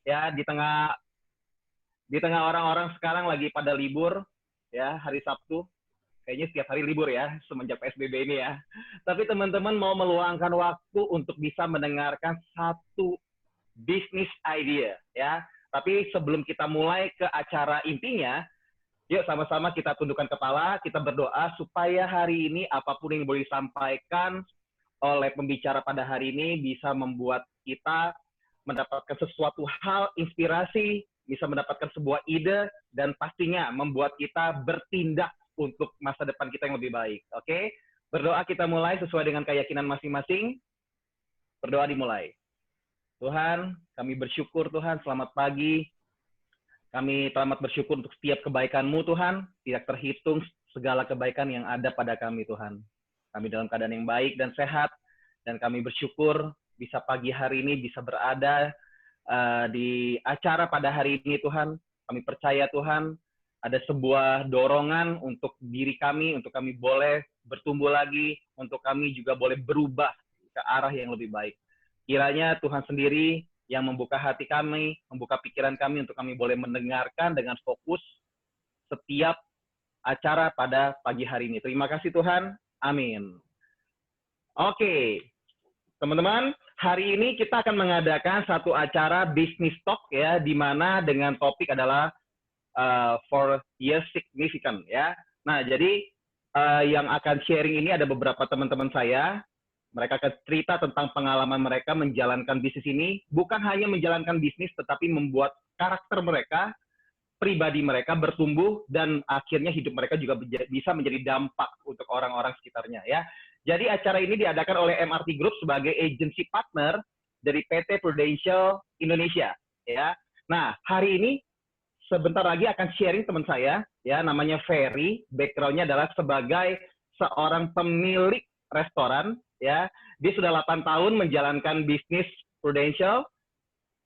ya di tengah orang-orang sekarang lagi pada libur ya hari Sabtu. Kayaknya setiap hari libur ya semenjak PSBB ini ya. Tapi teman-teman mau meluangkan waktu untuk bisa mendengarkan satu bisnis idea ya. Tapi sebelum kita mulai ke acara intinya, yuk sama-sama kita tundukkan kepala, kita berdoa supaya hari ini apapun yang boleh disampaikan oleh pembicara pada hari ini bisa membuat kita mendapatkan sesuatu hal, inspirasi, bisa mendapatkan sebuah ide, dan pastinya membuat kita bertindak untuk masa depan kita yang lebih baik. Oke? Berdoa kita mulai sesuai dengan keyakinan masing-masing. Berdoa dimulai. Tuhan, kami bersyukur Tuhan, selamat pagi. Kami teramat bersyukur untuk setiap kebaikan-Mu Tuhan, tidak terhitung segala kebaikan yang ada pada kami Tuhan. Kami dalam keadaan yang baik dan sehat, dan kami bersyukur bisa pagi hari ini bisa berada di acara pada hari ini Tuhan. Kami percaya Tuhan, ada sebuah dorongan untuk diri kami, untuk kami boleh bertumbuh lagi, untuk kami juga boleh berubah ke arah yang lebih baik. Kiranya Tuhan sendiri yang membuka hati kami, membuka pikiran kami untuk kami boleh mendengarkan dengan fokus setiap acara pada pagi hari ini. Terima kasih Tuhan. Amin. Oke, teman-teman, hari ini kita akan mengadakan satu acara Business Talk ya, di mana dengan topik adalah for years significant ya. Nah, jadi yang akan sharing ini ada beberapa teman-teman saya. Mereka akan cerita tentang pengalaman mereka menjalankan bisnis ini, bukan hanya menjalankan bisnis, tetapi membuat karakter mereka, pribadi mereka bertumbuh, dan akhirnya hidup mereka juga bisa menjadi dampak untuk orang-orang sekitarnya. Ya. Jadi acara ini diadakan oleh MRT Group sebagai agency partner dari PT Prudential Indonesia. Ya. Nah, hari ini sebentar lagi akan sharing teman saya, ya namanya Ferry, background-nya adalah sebagai seorang pemilik restoran, ya. Dia sudah 8 tahun menjalankan bisnis Prudential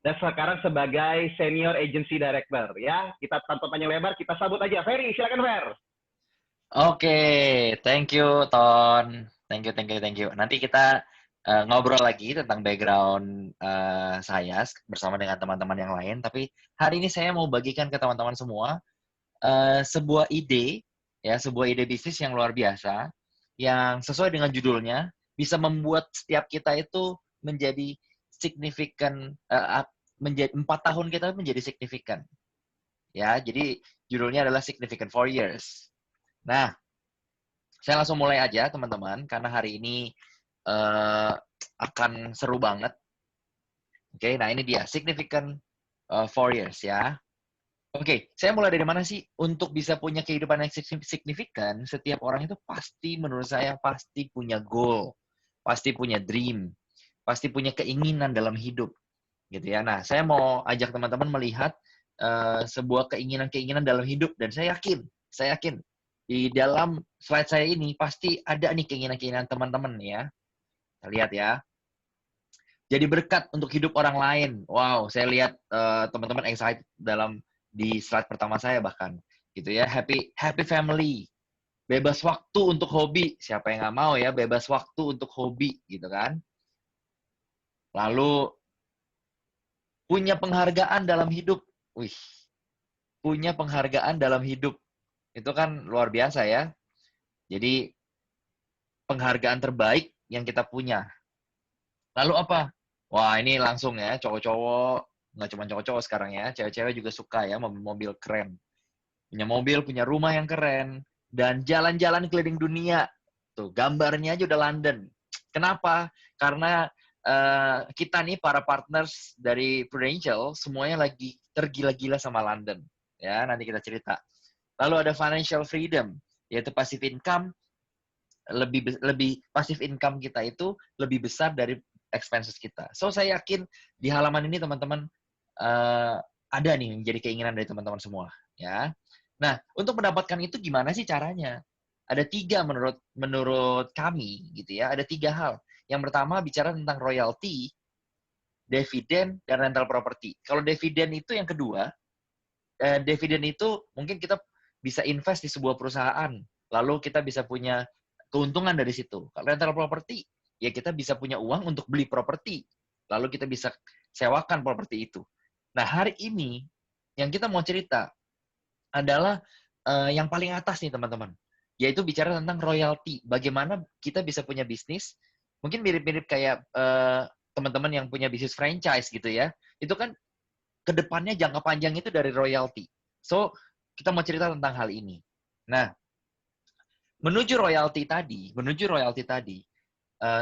dan sekarang sebagai senior agency director, ya. Kita tanpa panjang lebar, kita sambut aja Ferry. Silakan Fer. Oke, thank you Ton. Thank you. Nanti kita ngobrol lagi tentang background saya bersama dengan teman-teman yang lain. Tapi hari ini saya mau bagikan ke teman-teman semua sebuah ide bisnis yang luar biasa, yang sesuai dengan judulnya bisa membuat setiap kita itu menjadi signifikan, menjadi 4 tahun kita menjadi signifikan. Ya, jadi judulnya adalah Significant 4 Years. Nah, saya langsung mulai aja teman-teman, karena hari ini akan seru banget. Oke, nah ini dia Significant 4 Years ya. Oke, saya mulai dari mana sih? Untuk bisa punya kehidupan yang signifikan, setiap orang itu pasti, menurut saya, pasti punya goal, pasti punya dream, pasti punya keinginan dalam hidup, gitu ya. Nah, saya mau ajak teman-teman melihat sebuah keinginan-keinginan dalam hidup, dan saya yakin, di dalam slide saya ini pasti ada nih keinginan-keinginan teman-teman ya. Kita lihat ya. Jadi berkat untuk hidup orang lain. Wow, saya lihat teman-teman excited di slide pertama saya bahkan gitu ya. Happy family, bebas waktu untuk hobi. Siapa yang nggak mau ya bebas waktu untuk hobi gitu kan. Lalu punya penghargaan dalam hidup. Wih, punya penghargaan dalam hidup itu kan luar biasa ya. Jadi penghargaan terbaik yang kita punya. Lalu apa? Wah, ini langsung ya, cowok-cowok, nggak cuma cowok-cowok sekarang ya, cewek-cewek juga suka ya mobil-mobil keren. Punya mobil, punya rumah yang keren, dan jalan-jalan keliling dunia. Tuh, gambarnya aja udah London. Kenapa? Karena kita nih, para partners dari Prudential, semuanya lagi tergila-gila sama London. Ya, nanti kita cerita. Lalu ada financial freedom, yaitu passive income. Lebih passive income kita itu lebih besar dari expenses kita. So, saya yakin di halaman ini teman-teman ada nih menjadi keinginan dari teman-teman semua. Ya. Nah, untuk mendapatkan itu gimana sih caranya? Ada 3 menurut kami gitu ya. Ada 3 hal. Yang pertama bicara tentang royalty, dividen, dan rental property. Kalau dividen itu yang kedua. Dividen itu mungkin kita bisa invest di sebuah perusahaan. Lalu kita bisa punya keuntungan dari situ. Kalau rental property, ya kita bisa punya uang untuk beli properti. Lalu kita bisa sewakan properti itu. Nah, hari ini yang kita mau cerita adalah yang paling atas nih teman-teman, yaitu bicara tentang royalti. Bagaimana kita bisa punya bisnis, mungkin mirip-mirip kayak teman-teman yang punya bisnis franchise gitu ya. Itu kan kedepannya jangka panjang itu dari royalti. So, kita mau cerita tentang hal ini. Nah, menuju royalti tadi,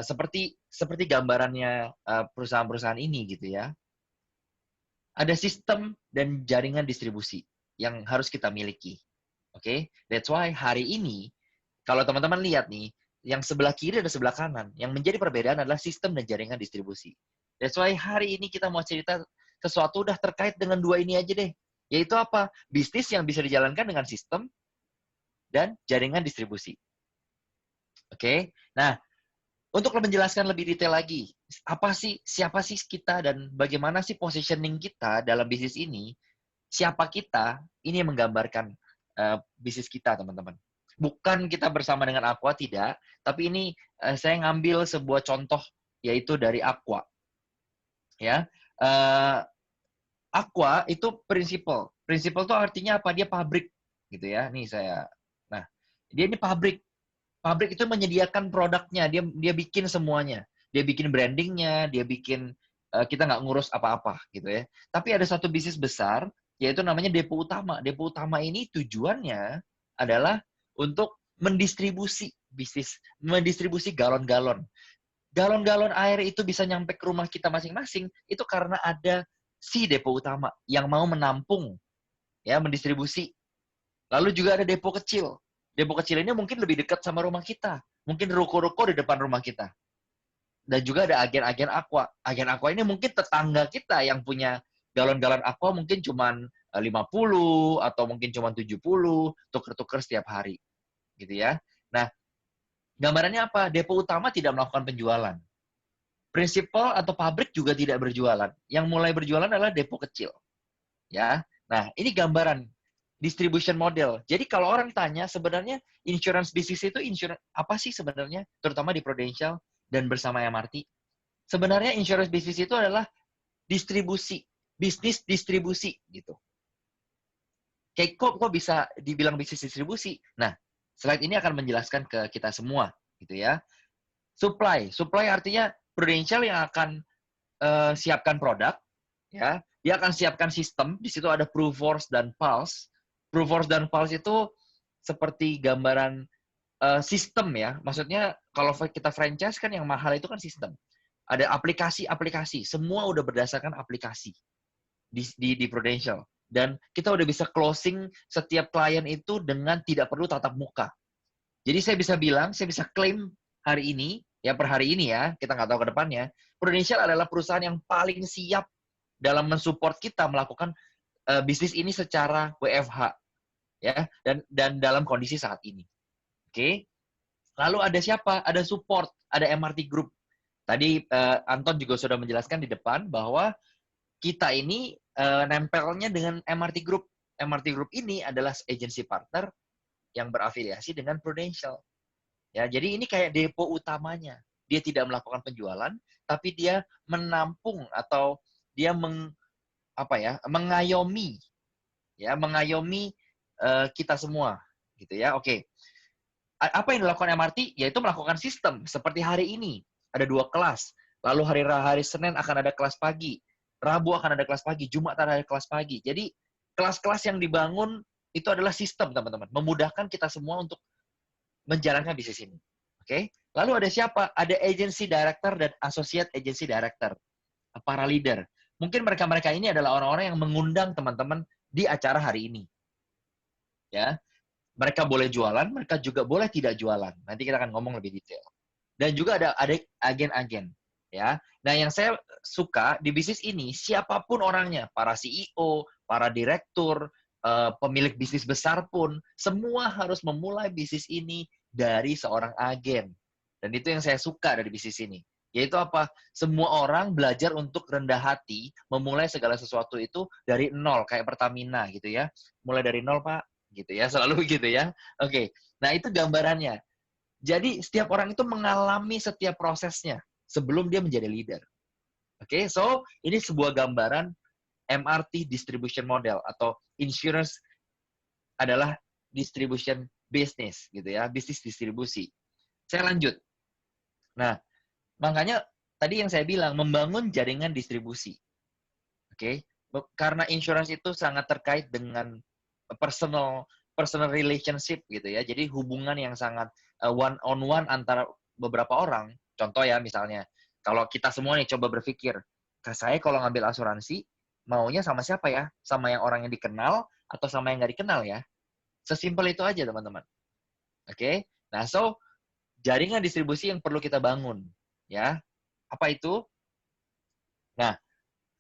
seperti gambarannya perusahaan-perusahaan ini gitu ya. Ada sistem dan jaringan distribusi yang harus kita miliki. Oke, that's why hari ini kalau teman-teman lihat nih, yang sebelah kiri dan sebelah kanan, yang menjadi perbedaan adalah sistem dan jaringan distribusi. That's why hari ini kita mau cerita sesuatu udah terkait dengan dua ini aja deh. Yaitu apa? Bisnis yang bisa dijalankan dengan sistem dan jaringan distribusi. Oke, nah untuk menjelaskan lebih detail lagi, siapa sih kita dan bagaimana sih positioning kita dalam bisnis ini? Siapa kita? Ini yang menggambarkan bisnis kita, teman-teman. Bukan kita bersama dengan Aqua, tidak. Tapi ini saya ngambil sebuah contoh, yaitu dari Aqua. Ya, Aqua itu prinsipal. Prinsipal itu artinya apa? Dia pabrik, gitu ya. Nah, dia ini pabrik. Pabrik itu menyediakan produknya, dia bikin semuanya. Dia bikin brandingnya, dia bikin kita nggak ngurus apa-apa gitu ya. Tapi ada satu bisnis besar, yaitu namanya depo utama. Depo utama ini tujuannya adalah untuk mendistribusi galon-galon. Galon-galon air itu bisa nyampe ke rumah kita masing-masing, itu karena ada si depo utama yang mau menampung, ya, mendistribusi. Lalu juga ada depo kecil. Depo kecil ini mungkin lebih dekat sama rumah kita. Mungkin ruko-ruko di depan rumah kita. Dan juga ada agen-agen Aqua. Agen Aqua ini mungkin tetangga kita yang punya galon-galon Aqua mungkin cuma 50 atau mungkin cuma 70, tuker-tuker setiap hari. Gitu ya. Nah, gambarannya apa? Depo utama tidak melakukan penjualan. Prinsipal atau pabrik juga tidak berjualan. Yang mulai berjualan adalah depo kecil. Ya. Nah, ini gambaran distribution model. Jadi kalau orang tanya sebenarnya insurance bisnis itu apa sih sebenarnya, terutama di Prudential dan bersama MRT. Sebenarnya insurance bisnis itu adalah distribusi, bisnis distribusi gitu. Kayak kok bisa dibilang bisnis distribusi? Nah, slide ini akan menjelaskan ke kita semua gitu ya. Supply artinya Prudential yang akan siapkan produk, ya. Dia akan siapkan sistem. Di situ ada Proofforce dan Pulse. Proofforce dan Pulse itu seperti gambaran sistem ya. Maksudnya kalau kita franchise kan yang mahal itu kan sistem. Ada aplikasi-aplikasi. Semua udah berdasarkan aplikasi di Prudential. Dan kita udah bisa closing setiap klien itu dengan tidak perlu tatap muka. Jadi saya bisa klaim hari ini, ya per hari ini ya, kita nggak tahu ke depannya, Prudential adalah perusahaan yang paling siap dalam mensupport kita melakukan bisnis ini secara WFH. Ya, dan dalam kondisi saat ini. Oke. Lalu ada siapa? Ada support, ada MRT Group. Tadi Anton juga sudah menjelaskan di depan bahwa kita ini nempelnya dengan MRT Group. MRT Group ini adalah agency partner yang berafiliasi dengan Prudential. Ya, jadi ini kayak depo utamanya. Dia tidak melakukan penjualan, tapi dia menampung atau dia mengayomi kita semua gitu ya. Oke. Apa yang dilakukan MRT? Yaitu melakukan sistem seperti hari ini ada 2 kelas. Lalu hari Senin akan ada kelas pagi, Rabu akan ada kelas pagi, Jumat ada kelas pagi. Jadi kelas-kelas yang dibangun itu adalah sistem, teman-teman, memudahkan kita semua untuk menjalankan bisnis ini. Oke. Lalu ada siapa? Ada agency director dan associate agency director, para leader. Mungkin mereka-mereka ini adalah orang-orang yang mengundang teman-teman di acara hari ini. Ya, mereka boleh jualan, mereka juga boleh tidak jualan. Nanti kita akan ngomong lebih detail. Dan juga ada agen-agen, ya. Nah, yang saya suka di bisnis ini, siapapun orangnya, para CEO, para direktur, pemilik bisnis besar pun, semua harus memulai bisnis ini dari seorang agen. Dan itu yang saya suka dari bisnis ini. Yaitu apa? Semua orang belajar untuk rendah hati, memulai segala sesuatu itu dari nol, kayak Pertamina gitu ya. Mulai dari nol, Pak. Gitu ya, selalu gitu ya. Oke, nah itu gambarannya. Jadi setiap orang itu mengalami setiap prosesnya sebelum dia menjadi leader. Oke, so ini sebuah gambaran MRT distribution model atau insurance adalah distribution business gitu ya, bisnis distribusi. Saya lanjut. Nah, makanya tadi yang saya bilang membangun jaringan distribusi. Oke. Karena insurance itu sangat terkait dengan personal relationship gitu ya. Jadi hubungan yang sangat one on one antara beberapa orang. Contoh ya misalnya, kalau kita semua nih coba berpikir, saya kalau ngambil asuransi maunya sama siapa ya? Sama yang orang yang dikenal atau sama yang nggak dikenal ya? Sesimpel itu aja teman-teman. Oke. Nah, jaringan distribusi yang perlu kita bangun ya. Apa itu? Nah,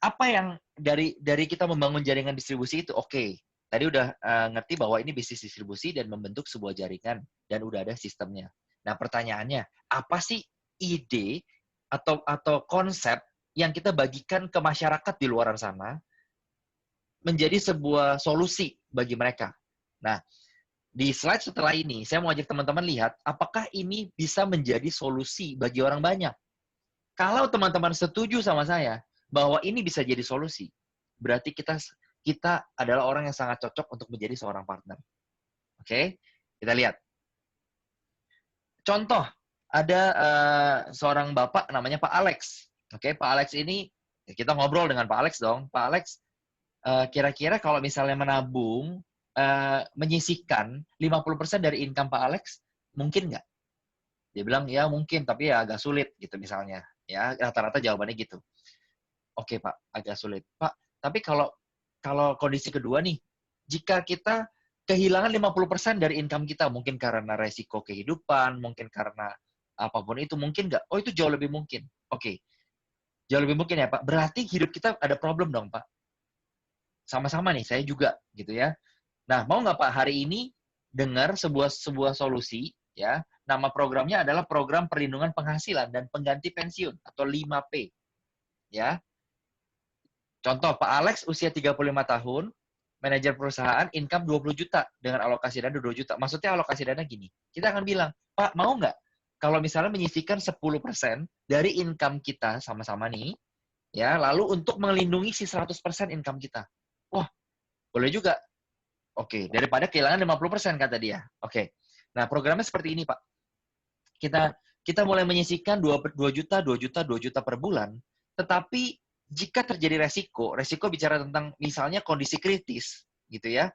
apa yang dari kita membangun jaringan distribusi itu? Oke. Tadi udah ngerti bahwa ini bisnis distribusi dan membentuk sebuah jaringan dan udah ada sistemnya. Nah, pertanyaannya, apa sih ide atau konsep yang kita bagikan ke masyarakat di luar sana menjadi sebuah solusi bagi mereka? Nah, di slide setelah ini, saya mau ajak teman-teman lihat apakah ini bisa menjadi solusi bagi orang banyak. Kalau teman-teman setuju sama saya bahwa ini bisa jadi solusi, berarti kita adalah orang yang sangat cocok untuk menjadi seorang partner. Oke, kita lihat. Contoh, ada seorang bapak namanya Pak Alex. Oke, Pak Alex ini, kita ngobrol dengan Pak Alex dong. Pak Alex, kira-kira kalau misalnya menabung, menyisihkan 50% dari income Pak Alex, mungkin nggak? Dia bilang, ya mungkin, tapi ya agak sulit gitu misalnya. Ya, rata-rata jawabannya gitu. Oke Pak, agak sulit. Pak, tapi kalau kondisi kedua nih, jika kita kehilangan 50% dari income kita, mungkin karena resiko kehidupan, mungkin karena apapun itu, mungkin nggak? Oh, itu jauh lebih mungkin. Oke, jauh lebih mungkin ya Pak. Berarti hidup kita ada problem dong Pak. Sama-sama nih, saya juga gitu ya. Nah, mau nggak Pak hari ini dengar sebuah solusi ya. Nama programnya adalah Program Perlindungan Penghasilan dan Pengganti Pensiun atau 5P. Ya. Contoh, Pak Alex usia 35 tahun, manajer perusahaan, income 20 juta dengan alokasi dana 2 juta. Maksudnya alokasi dana gini. Kita akan bilang, "Pak, mau nggak kalau misalnya menyisihkan 10% dari income kita sama-sama nih, ya, lalu untuk melindungi si 100% income kita?" Wah, boleh juga. Oke, daripada kehilangan 50% kata dia. Oke. Nah, programnya seperti ini, Pak. Kita mulai menyisihkan 2 juta, 2 juta, 2 juta per bulan, tetapi jika terjadi resiko bicara tentang misalnya kondisi kritis, gitu ya,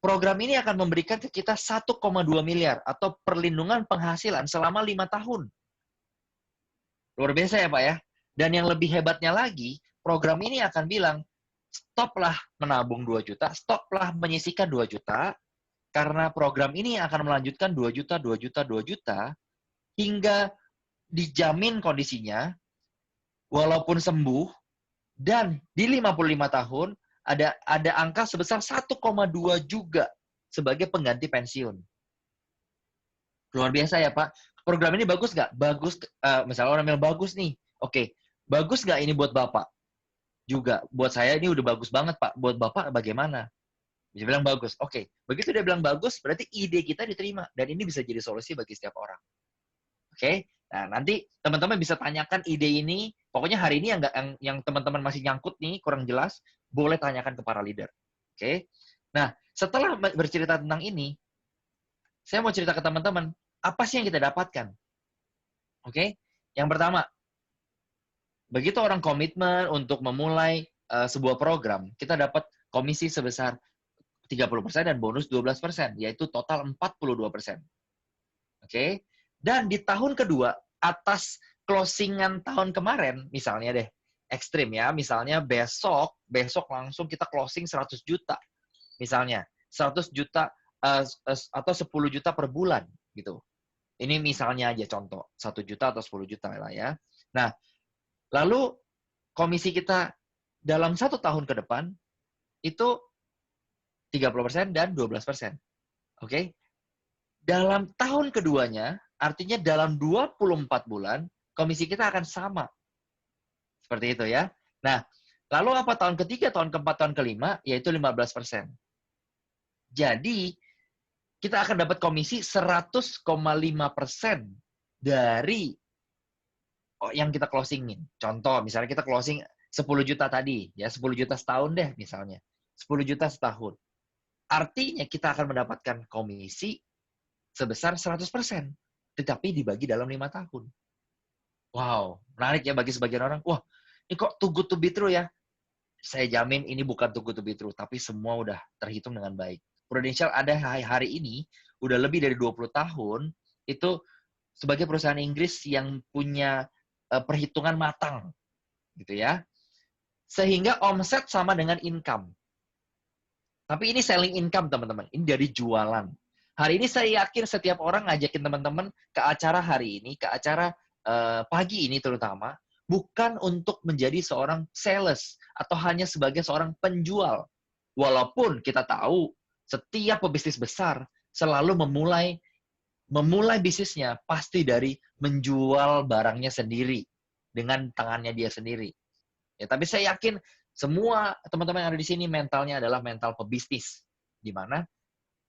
program ini akan memberikan ke kita 1,2 miliar atau perlindungan penghasilan selama 5 tahun. Luar biasa ya Pak ya. Dan yang lebih hebatnya lagi, program ini akan bilang, stoplah menabung 2 juta, stoplah menyisihkan 2 juta, karena program ini akan melanjutkan 2 juta, 2 juta, 2 juta, hingga dijamin kondisinya, walaupun sembuh, dan di 55 tahun ada angka sebesar 1,2 juga sebagai pengganti pensiun. Luar biasa ya Pak. Program ini bagus nggak? Bagus. Misalnya orang bilang bagus nih. Oke, bagus nggak ini buat Bapak? Juga. Buat saya ini udah bagus banget Pak. Buat Bapak bagaimana? Dia bilang bagus. Oke, begitu dia bilang bagus, berarti ide kita diterima. Dan ini bisa jadi solusi bagi setiap orang. Oke? Nah, nanti teman-teman bisa tanyakan ide ini. Pokoknya hari ini yang teman-teman masih nyangkut nih, kurang jelas, boleh tanyakan ke para leader. Oke? Nah, setelah bercerita tentang ini, saya mau cerita ke teman-teman, apa sih yang kita dapatkan? Oke? Yang pertama, begitu orang komitmen untuk memulai sebuah program, kita dapat komisi sebesar 30% dan bonus 12%, yaitu total 42%. Oke? Dan di tahun kedua, atas closingan tahun kemarin, misalnya deh, ekstrim ya, misalnya besok langsung kita closing 100 juta. Misalnya, 100 juta atau 10 juta per bulan, gitu. Ini misalnya aja contoh, 1 juta atau 10 juta lah ya. Nah, lalu komisi kita dalam 1 tahun ke depan, itu 30% dan 12%. Oke? Dalam tahun keduanya, artinya dalam 24 bulan, komisi kita akan sama. Seperti itu ya. Nah, lalu apa tahun ketiga, tahun keempat, tahun kelima, yaitu 15%. Jadi, kita akan dapat komisi 100,5% dari yang kita closingin. Contoh, misalnya kita closing 10 juta tadi, ya 10 juta setahun deh misalnya. 10 juta setahun. Artinya kita akan mendapatkan komisi sebesar 100%, tetapi dibagi dalam 5 tahun. Wow, menarik ya bagi sebagian orang. Wah, ini kok too good to be true ya? Saya jamin ini bukan too good to be true, tapi semua udah terhitung dengan baik. Prudential ada hari ini, udah lebih dari 20 tahun, itu sebagai perusahaan Inggris yang punya perhitungan matang, gitu ya. Sehingga omset sama dengan income. Tapi ini selling income, teman-teman. Ini dari jualan. Hari ini saya yakin setiap orang ngajakin teman-teman ke acara hari ini, ke acara pagi ini terutama, bukan untuk menjadi seorang sales atau hanya sebagai seorang penjual. Walaupun kita tahu setiap pebisnis besar selalu memulai bisnisnya pasti dari menjual barangnya sendiri dengan tangannya dia sendiri. Ya, tapi saya yakin semua teman-teman yang ada di sini mentalnya adalah mental pebisnis, di mana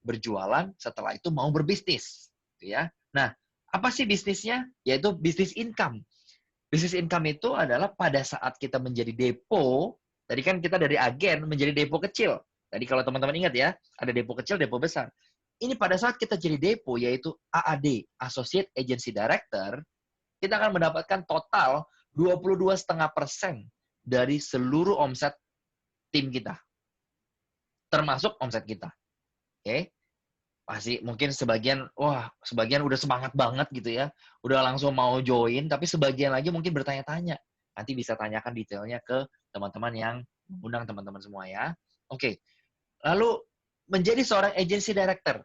berjualan setelah itu mau berbisnis, gitu ya. Nah, apa sih bisnisnya? Yaitu bisnis income. Bisnis income itu adalah pada saat kita menjadi depo, tadi kan kita dari agen menjadi depo kecil. Tadi kalau teman-teman ingat ya, ada depo kecil, depo besar. Ini pada saat kita jadi depo, yaitu AAD, Associate Agency Director, kita akan mendapatkan total 22,5% dari seluruh omset tim kita. Termasuk omset kita. Oke? Pasti mungkin sebagian udah semangat banget gitu ya. Udah langsung mau join, tapi sebagian lagi mungkin bertanya-tanya. Nanti bisa tanyakan detailnya ke teman-teman yang undang teman-teman semua ya. Oke. Lalu menjadi seorang agency director.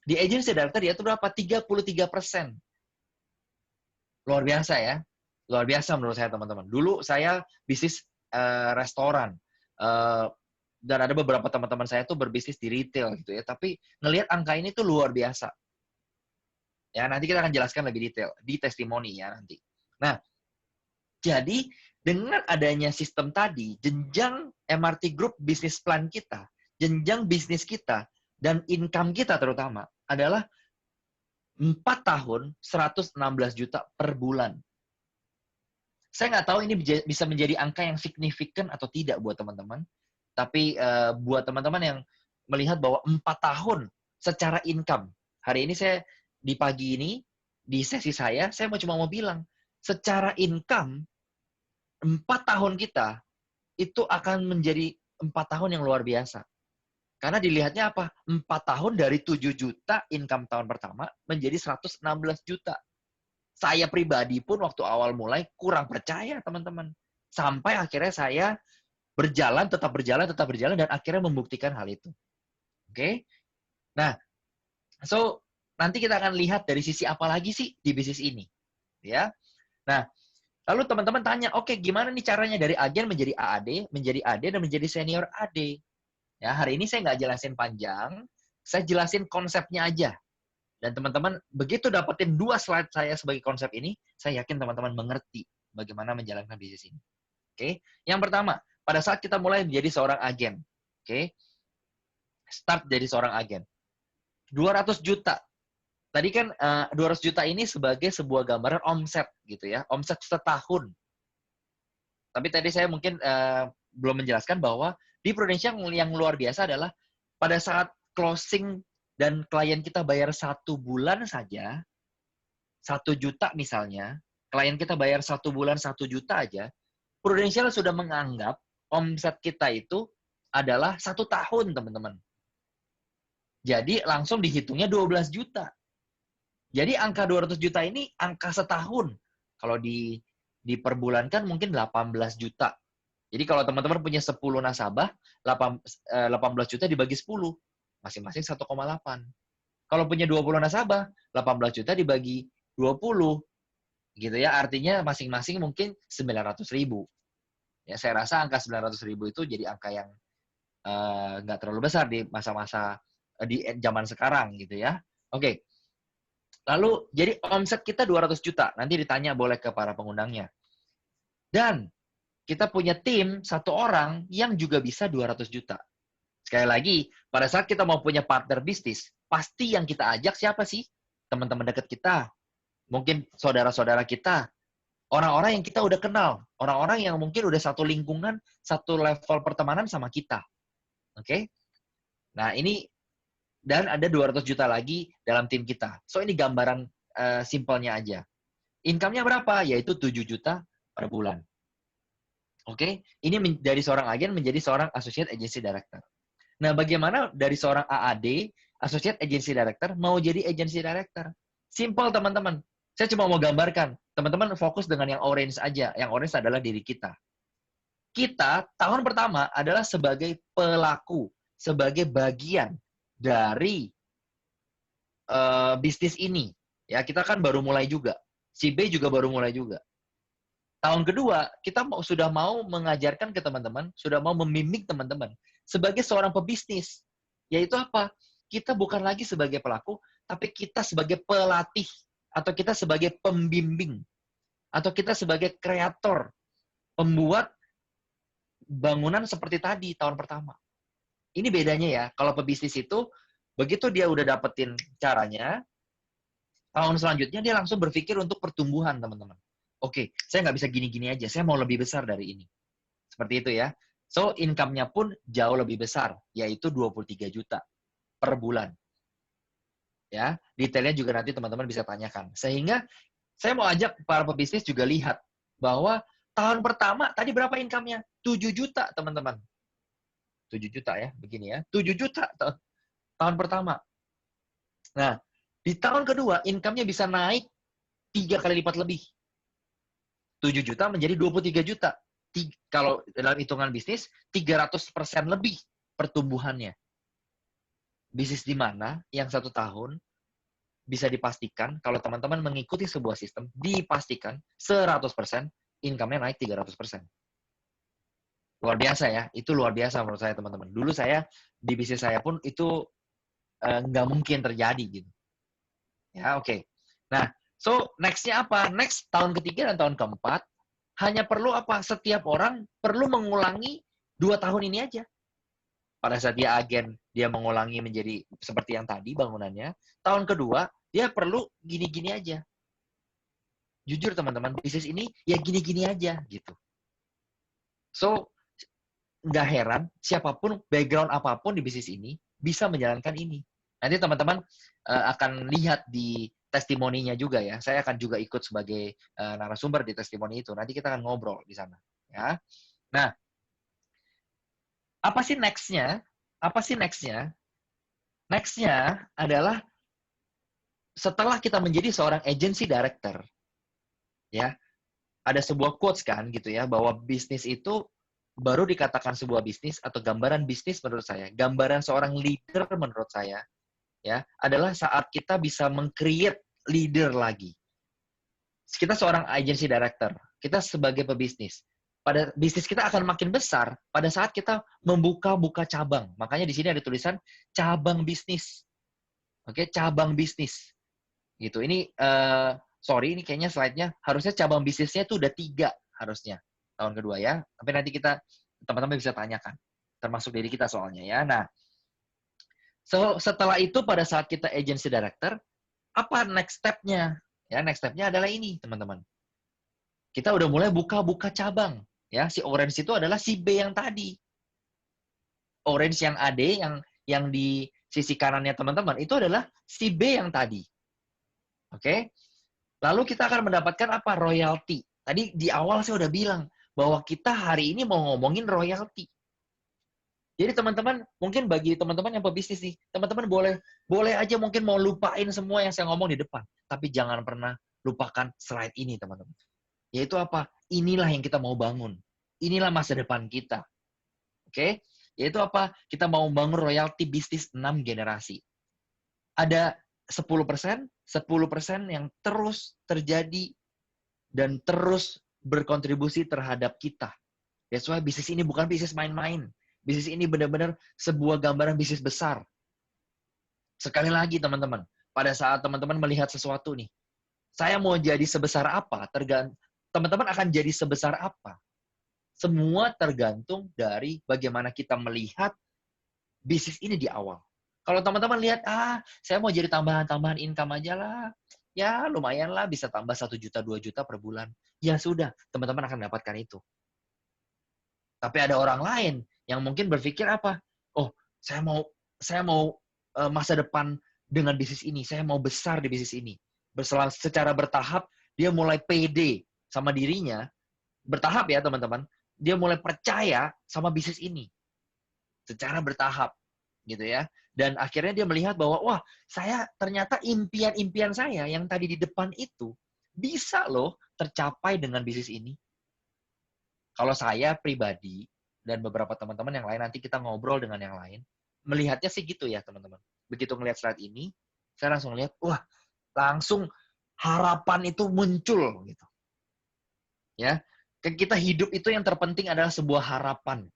Di agency director dia itu berapa? 33%. Luar biasa ya. Luar biasa menurut saya teman-teman. Dulu saya bisnis restoran. Dan ada beberapa teman-teman saya tuh berbisnis di retail gitu ya. Tapi ngelihat angka ini tuh luar biasa. Ya, nanti kita akan jelaskan lebih detail di testimoni ya nanti. Nah, jadi dengan adanya sistem tadi, jenjang MRT Group bisnis plan kita, jenjang bisnis kita, dan income kita terutama adalah 4 tahun 116 juta per bulan. Saya nggak tahu ini bisa menjadi angka yang signifikan atau tidak buat teman-teman. Tapi buat teman-teman yang melihat bahwa 4 tahun secara income. Hari ini saya di pagi ini, di sesi saya cuma mau bilang, secara income, 4 tahun kita itu akan menjadi 4 tahun yang luar biasa. Karena dilihatnya apa? 4 tahun dari 7 juta income tahun pertama menjadi 116 juta. Saya pribadi pun waktu awal mulai kurang percaya, teman-teman. Sampai akhirnya saya tetap berjalan, dan akhirnya membuktikan hal itu. Oke? Nah, so nanti kita akan lihat dari sisi apa lagi sih di bisnis ini. Ya. Nah, lalu teman-teman tanya, oke, gimana nih caranya dari agen menjadi AAD, menjadi AD, dan menjadi senior AD? Ya, hari ini saya nggak jelasin panjang, saya jelasin konsepnya aja. Dan teman-teman, begitu dapetin 2 slide saya sebagai konsep ini, saya yakin teman-teman mengerti bagaimana menjalankan bisnis ini. Oke? Yang pertama, pada saat kita mulai menjadi seorang agen. Oke? Start jadi seorang agen. 200 juta. Tadi kan 200 juta ini sebagai sebuah gambaran omset gitu ya. Omset setahun. Tapi tadi saya mungkin belum menjelaskan bahwa di Prudential yang luar biasa adalah pada saat closing dan klien kita bayar 1 bulan saja, 1 juta misalnya, klien kita bayar 1 bulan 1 juta aja, Prudential sudah menganggap omset kita itu adalah 1 tahun, teman-teman. Jadi langsung dihitungnya 12 juta. Jadi angka 200 juta ini angka setahun. Kalau diperbulankan mungkin 18 juta. Jadi kalau teman-teman punya 10 nasabah, 18 juta dibagi 10. Masing-masing 1,8. Kalau punya 20 nasabah, 18 juta dibagi 20. Gitu ya, artinya masing-masing mungkin 900.000. Ya, saya rasa angka 900.000 itu jadi angka yang nggak terlalu besar di masa-masa di zaman sekarang gitu ya. Oke. Lalu jadi omset kita 200 juta. Nanti ditanya boleh ke para pengundangnya. Dan kita punya tim 1 orang yang juga bisa 200 juta. Sekali lagi, pada saat kita mau punya partner bisnis, pasti yang kita ajak siapa sih? Teman-teman dekat kita. Mungkin saudara-saudara kita. Orang-orang yang kita udah kenal. Orang-orang yang mungkin udah satu lingkungan, satu level pertemanan sama kita. Oke? Nah, ini dan ada 200 juta lagi dalam tim kita. So, ini gambaran simpelnya aja. Income-nya berapa? Yaitu 7 juta per bulan. Oke? Ini dari seorang agen menjadi seorang Associate Agency Director. Nah, bagaimana dari seorang AAD, Associate Agency Director, mau jadi Agency Director? Simple, teman-teman. Saya cuma mau gambarkan. Teman-teman fokus dengan yang orange aja. Yang orange adalah diri kita. Kita, tahun pertama adalah sebagai pelaku, sebagai bagian dari bisnis ini. Ya, kita kan baru mulai juga. Si B juga baru mulai juga. Tahun kedua, kita sudah mau mengajarkan ke teman-teman, sudah mau membimbing teman-teman sebagai seorang pebisnis. Yaitu apa? Kita bukan lagi sebagai pelaku, tapi kita sebagai pelatih, atau kita sebagai pembimbing, atau kita sebagai kreator, pembuat bangunan seperti tadi tahun pertama. Ini bedanya ya, kalau pebisnis itu, begitu dia udah dapetin caranya, tahun selanjutnya dia langsung berpikir untuk pertumbuhan, teman-teman. Oke, saya nggak bisa gini-gini aja, saya mau lebih besar dari ini. Seperti itu ya. So, income-nya pun jauh lebih besar, yaitu 23 juta per bulan. Ya, detailnya juga nanti teman-teman bisa tanyakan. Sehingga, saya mau ajak para pebisnis juga lihat bahwa tahun pertama, tadi berapa income-nya? 7 juta, teman-teman. 7 juta ya, begini ya. 7 juta tahun pertama. Nah, di tahun kedua, income-nya bisa naik 3 kali lipat lebih. 7 juta menjadi 23 juta. Kalau dalam hitungan bisnis, 300% lebih pertumbuhannya. Bisnis di mana yang 1 tahun bisa dipastikan, kalau teman-teman mengikuti sebuah sistem, dipastikan 100% income-nya naik 300%. Luar biasa ya, itu luar biasa menurut saya teman-teman. Dulu saya, di bisnis saya pun itu nggak mungkin terjadi gitu. Ya, oke. Nah, so, next-nya apa? Next, tahun ketiga dan tahun keempat, hanya perlu apa? Setiap orang perlu mengulangi 2 tahun ini aja. Pada saat dia agen, dia mengulangi menjadi seperti yang tadi bangunannya. Tahun kedua, dia perlu gini-gini aja. Jujur teman-teman, bisnis ini ya gini-gini aja gitu. So, nggak heran, siapapun, background apapun di bisnis ini, bisa menjalankan ini. Nanti teman-teman akan lihat di testimoninya juga ya. Saya akan juga ikut sebagai narasumber di testimoni itu. Nanti kita akan ngobrol di sana. Ya. Nah, apa sih next-nya? Apa sih next-nya? Next-nya adalah setelah kita menjadi seorang agency director, ya, ada sebuah quotes kan gitu ya, bahwa bisnis itu baru dikatakan sebuah bisnis atau gambaran bisnis menurut saya, gambaran seorang leader menurut saya, ya, adalah saat kita bisa meng-create leader lagi. Kita seorang agency director, kita sebagai pebisnis. Pada bisnis kita akan makin besar pada saat kita membuka-buka cabang. Makanya di sini ada tulisan cabang bisnis. Oke, cabang bisnis. Gitu. Ini sorry, ini kayaknya slide-nya harusnya cabang bisnisnya itu udah 3 harusnya tahun kedua ya. Tapi nanti kita teman-teman bisa tanyakan, termasuk diri kita soalnya ya. Nah, so, setelah itu pada saat kita agency director, apa next step-nya? Ya, next step-nya adalah ini, teman-teman. Kita udah mulai buka-buka cabang. Ya, si orange itu adalah si B yang tadi. Orange yang AD, yang di sisi kanannya teman-teman, itu adalah si B yang tadi. Oke? Lalu kita akan mendapatkan apa? Royalty. Tadi di awal saya udah bilang bahwa kita hari ini mau ngomongin royalty. Jadi teman-teman, mungkin bagi teman-teman yang pebisnis nih, teman-teman boleh aja mungkin mau lupain semua yang saya ngomong di depan. Tapi jangan pernah lupakan slide ini, teman-teman. Yaitu apa? Inilah yang kita mau bangun. Inilah masa depan kita. Oke? Yaitu apa? Kita mau bangun royalty bisnis 6 generasi. Ada 10%, 10% yang terus terjadi dan terus berkontribusi terhadap kita. That's why bisnis ini bukan bisnis main-main. Bisnis ini benar-benar sebuah gambaran bisnis besar. Sekali lagi teman-teman, pada saat teman-teman melihat sesuatu nih, saya mau jadi sebesar apa, teman-teman akan jadi sebesar apa. Semua tergantung dari bagaimana kita melihat bisnis ini di awal. Kalau teman-teman lihat, saya mau jadi tambahan-tambahan income aja lah. Ya, lumayan lah, bisa tambah 1 juta, 2 juta per bulan. ya sudah, teman-teman akan mendapatkan itu. Tapi ada orang lain yang mungkin berpikir apa? Oh, saya mau masa depan dengan bisnis ini, saya mau besar di bisnis ini. Secara bertahap dia mulai pede sama dirinya, bertahap ya teman-teman. Dia mulai percaya sama bisnis ini secara bertahap gitu ya. Dan akhirnya dia melihat bahwa wah, saya ternyata impian-impian saya yang tadi di depan itu bisa loh tercapai dengan bisnis ini. Kalau saya pribadi dan beberapa teman-teman yang lain, nanti kita ngobrol dengan yang lain, melihatnya sih gitu ya teman-teman. Begitu ngelihat slide ini, saya langsung lihat, wah, langsung harapan itu muncul gitu. Ya, kita hidup itu yang terpenting adalah sebuah harapan,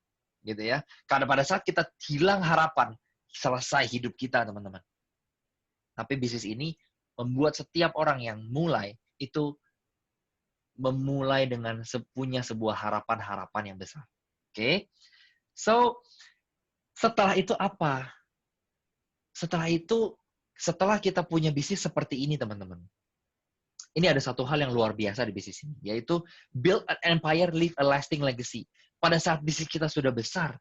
gitu ya. Karena pada saat kita hilang harapan, selesai hidup kita teman-teman. Tapi bisnis ini membuat setiap orang yang mulai itu memulai dengan punya sebuah harapan-harapan yang besar. Oke? So, setelah itu apa? Setelah kita punya bisnis seperti ini, teman-teman. Ini ada satu hal yang luar biasa di bisnis ini, yaitu build an empire, leave a lasting legacy. Pada saat bisnis kita sudah besar,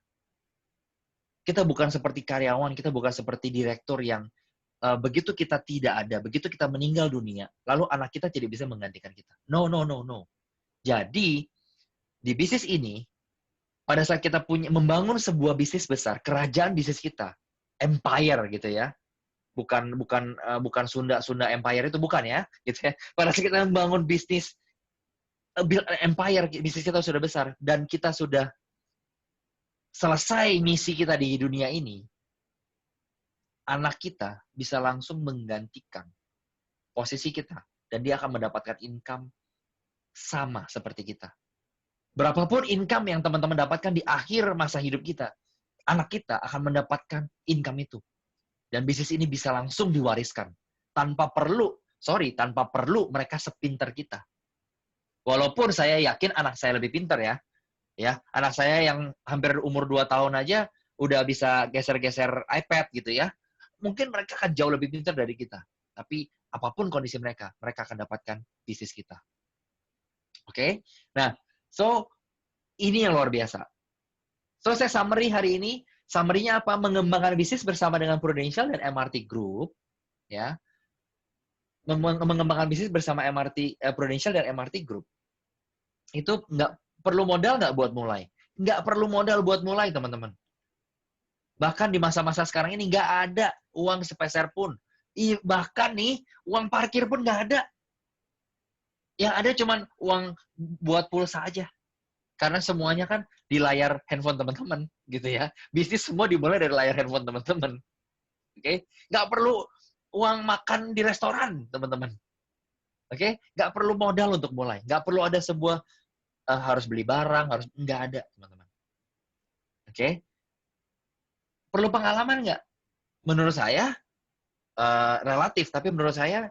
kita bukan seperti karyawan, kita bukan seperti direktur yang begitu kita tidak ada, begitu kita meninggal dunia, lalu anak kita tidak bisa menggantikan kita. No, no, no, no. Jadi, di bisnis ini, pada saat kita membangun sebuah bisnis besar, kerajaan bisnis kita, empire gitu ya, bukan Sunda Empire itu bukan ya, gitu ya. Pada saat kita membangun bisnis build empire, bisnis kita sudah besar dan kita sudah selesai misi kita di dunia ini, anak kita bisa langsung menggantikan posisi kita dan dia akan mendapatkan income sama seperti kita. Berapapun income yang teman-teman dapatkan di akhir masa hidup kita, anak kita akan mendapatkan income itu. Dan bisnis ini bisa langsung diwariskan. Tanpa perlu mereka sepinter kita. Walaupun saya yakin anak saya lebih pintar ya. Anak saya yang hampir umur 2 tahun aja udah bisa geser-geser iPad gitu ya. Mungkin mereka akan jauh lebih pintar dari kita. Tapi apapun kondisi mereka akan dapatkan bisnis kita. Oke? Nah, so ini yang luar biasa. So saya summary hari ini. Summary-nya apa? Mengembangkan bisnis bersama dengan Prudential dan MRT Group, ya. Mengembangkan bisnis bersama Prudential dan MRT Group. Itu nggak perlu modal nggak buat mulai? Nggak perlu modal buat mulai, teman-teman. Bahkan di masa-masa sekarang ini nggak ada uang sepeser pun. Bahkan nih, uang parkir pun nggak ada. Yang ada cuman uang buat pulsa aja. Karena semuanya kan di layar handphone teman-teman, gitu ya. Bisnis semua dimulai dari layar handphone teman-teman. Oke? Nggak perlu uang makan di restoran, teman-teman. Oke? Nggak perlu modal untuk mulai. Nggak perlu ada sebuah harus beli barang, nggak ada, teman-teman. Oke? Perlu pengalaman nggak? Menurut saya, relatif. Tapi menurut saya,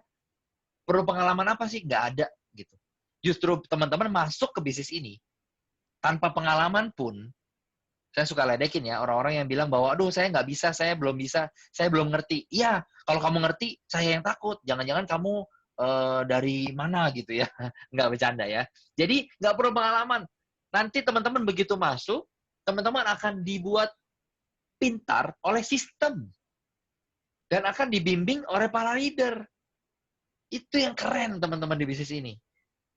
perlu pengalaman apa sih? Nggak ada, gitu. Justru teman-teman masuk ke bisnis ini, tanpa pengalaman pun, saya suka ledekin ya, orang-orang yang bilang bahwa, aduh saya nggak bisa, saya belum ngerti. Iya, kalau kamu ngerti, saya yang takut. Jangan-jangan kamu dari mana gitu ya. Nggak bercanda ya. Jadi, nggak perlu pengalaman. Nanti teman-teman begitu masuk, teman-teman akan dibuat pintar oleh sistem. Dan akan dibimbing oleh para leader. Itu yang keren teman-teman di bisnis ini.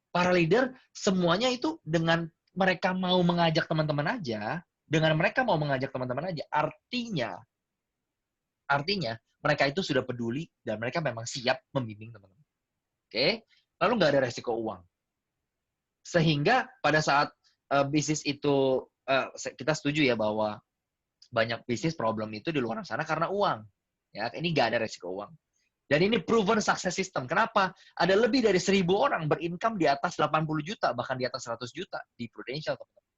Para leader, semuanya itu dengan mereka mau mengajak teman-teman aja, artinya mereka itu sudah peduli dan mereka memang siap membimbing teman-teman. Oke? Lalu nggak ada resiko uang. Sehingga pada saat bisnis itu, kita setuju ya bahwa banyak bisnis problem itu di luar sana karena uang. Ya, ini nggak ada resiko uang. Dan ini proven success system. Kenapa? Ada lebih dari 1.000 orang berincome di atas 80 juta, bahkan di atas 100 juta di Prudential, teman-teman.